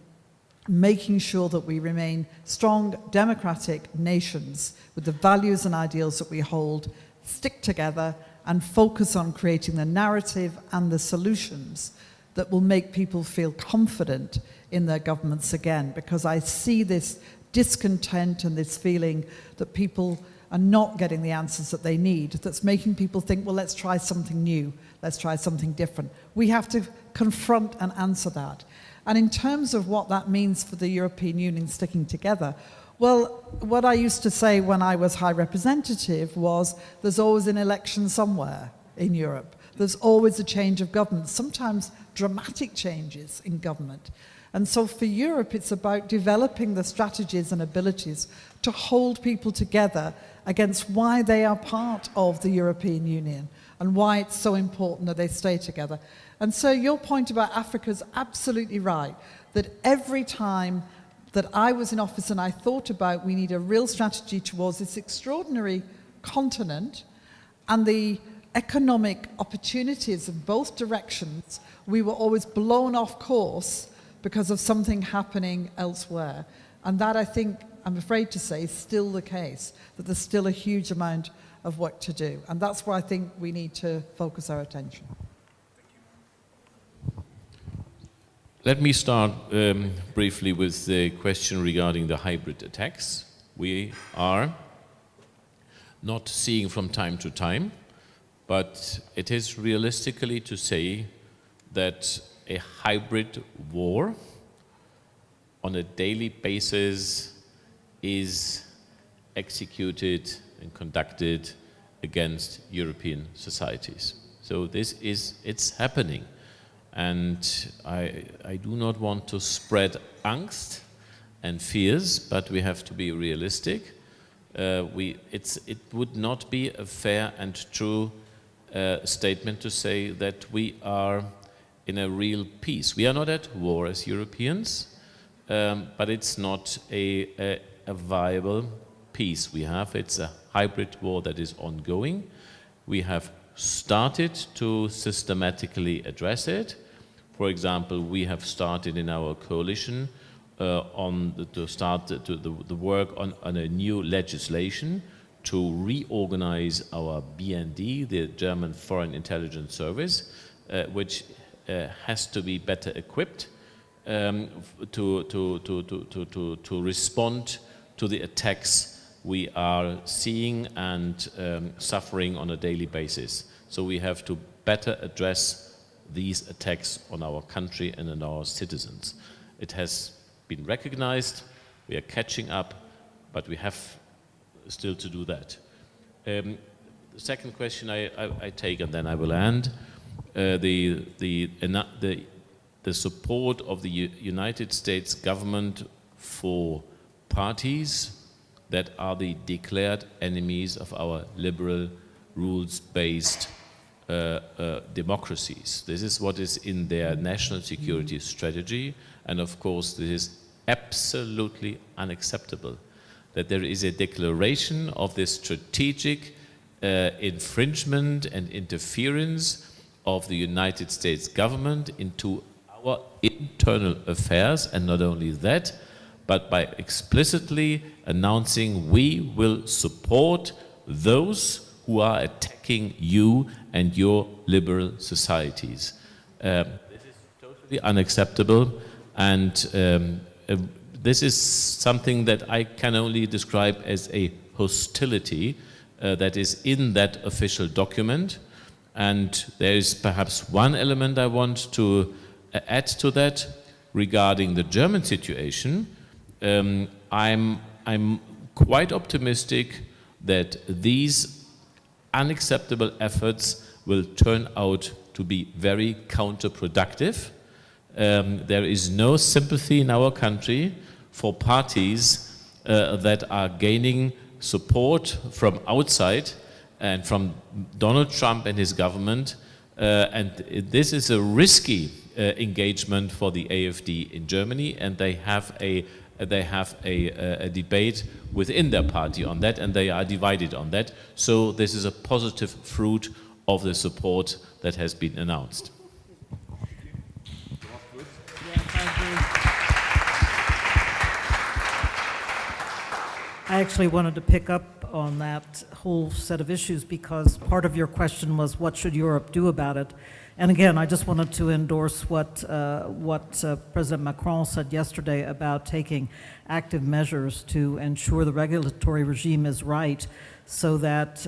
making sure that we remain strong, democratic nations with the values and ideals that we hold, stick together and focus on creating the narrative and the solutions that will make people feel confident in their governments again, because I see this discontent and this feeling that people are not getting the answers that they need, that's making people think, well, let's try something new, let's try something different. We have to confront and answer that. And in terms of what that means for the European Union sticking together, well, what I used to say when I was High Representative was there's always an election somewhere in Europe. There's always a change of government, sometimes dramatic changes in government. And so for Europe, it's about developing the strategies and abilities to hold people together against why they are part of the European Union and why it's so important that they stay together. And so your point about Africa is absolutely right, that every time that I was in office and I thought about we need a real strategy towards this extraordinary continent and the economic opportunities in both directions, we were always blown off course because of something happening elsewhere. And that, I think, I'm afraid to say, is still the case, that there's still a huge amount of work to do. And that's where I think we need to focus our attention. Let me start briefly with the question regarding the hybrid attacks. We are not seeing from time to time, but it is realistically to say that a hybrid war on a daily basis is executed and conducted against European societies. So it's happening. And I do not want to spread angst and fears, but we have to be realistic. It would not be a fair and true statement to say that we are in a real peace. We are not at war as Europeans, but it's not a viable peace we have. It's a hybrid war that is ongoing. We have started to systematically address it. For example, we have started in our coalition the work on a new legislation to reorganize our BND, the German Foreign Intelligence Service, which has to be better equipped to respond to the attacks we are seeing and suffering on a daily basis. So we have to better address these attacks on our country and on our citizens. It has been recognized, we are catching up, but we have still to do that. The second question I take, and then I will end, the support of the United States government for parties that are the declared enemies of our liberal, rules-based democracies. This is what is in their national security strategy, and of course this is absolutely unacceptable, that there is a declaration of this strategic infringement and interference of the United States government into our internal affairs, and not only that, but by explicitly announcing we will support those who are attacking you and your liberal societies. This is totally unacceptable, and this is something that I can only describe as a hostility that is in that official document. And there is perhaps one element I want to add to that regarding the German situation. I'm quite optimistic that these unacceptable efforts will turn out to be very counterproductive. There is no sympathy in our country for parties that are gaining support from outside and from Donald Trump and his government. And this is a risky engagement for the AfD in Germany, and they have a debate within their party on that, and they are divided on that. So this is a positive fruit of the support that has been announced. I actually wanted to pick up on that whole set of issues because part of your question was what should Europe do about it? And again, I just wanted to endorse what President Macron said yesterday about taking active measures to ensure the regulatory regime is right so that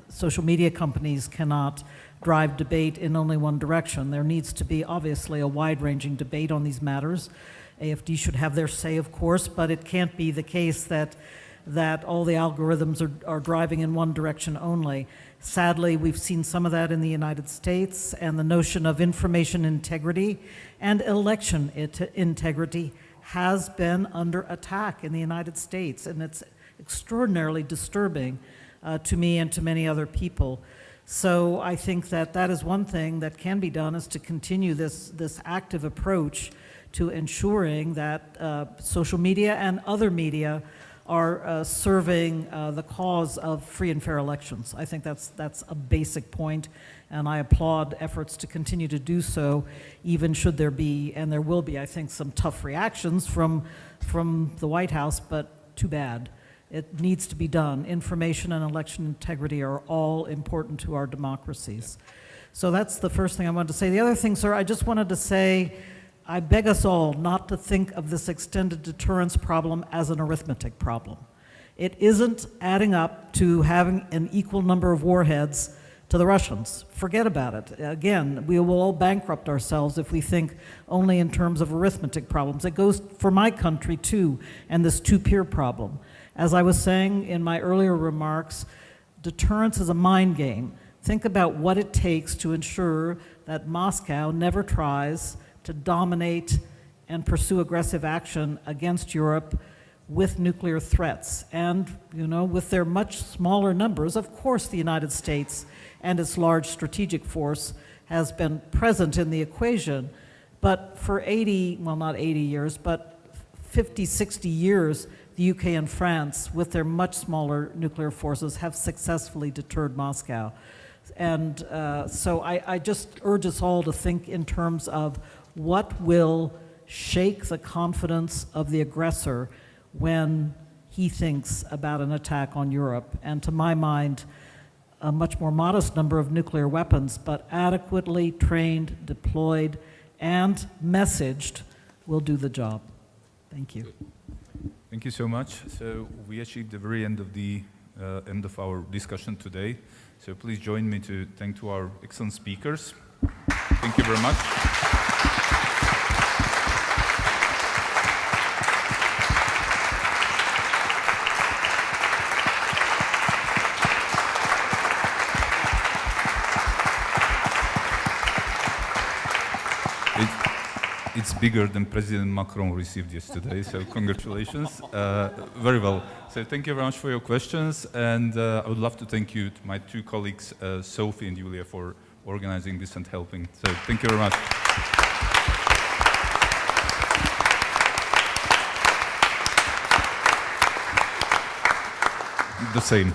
social media companies cannot drive debate in only one direction. There needs to be obviously a wide-ranging debate on these matters. AFD should have their say, of course, but it can't be the case that all the algorithms are driving in one direction only. Sadly, we've seen some of that in the United States, and the notion of information integrity and election integrity has been under attack in the United States, and it's extraordinarily disturbing to me and to many other people. So I think that is one thing that can be done, is to continue this active approach to ensuring that social media and other media are serving the cause of free and fair elections. I think that's a basic point, and I applaud efforts to continue to do so, even should there be, and there will be, I think, some tough reactions from the White House, but too bad. It needs to be done. Information and election integrity are all important to our democracies. So that's the first thing I wanted to say. The other thing, sir, I just wanted to say, I beg us all not to think of this extended deterrence problem as an arithmetic problem. It isn't adding up to having an equal number of warheads to the Russians. Forget about it. Again, we will all bankrupt ourselves if we think only in terms of arithmetic problems. It goes for my country too, and this two-peer problem. As I was saying in my earlier remarks, deterrence is a mind game. Think about what it takes to ensure that Moscow never tries to dominate and pursue aggressive action against Europe with nuclear threats. And, you know, with their much smaller numbers, of course the United States and its large strategic force has been present in the equation. But for 80, well, not 80 years, but 50, 60 years, the UK and France, with their much smaller nuclear forces, have successfully deterred Moscow. And so I just urge us all to think in terms of what will shake the confidence of the aggressor when he thinks about an attack on Europe. And to my mind, a much more modest number of nuclear weapons, but adequately trained, deployed, and messaged will do the job. Thank you. Thank you so much. So we achieved the very end of our discussion today. So please join me to thank to our excellent speakers. Thank you very much. It's bigger than President Macron received yesterday, so congratulations. Very well. So thank you very much for your questions, and I would love to thank you, to my two colleagues, Sophie and Julia, for organizing this and helping. So thank you very much. The same.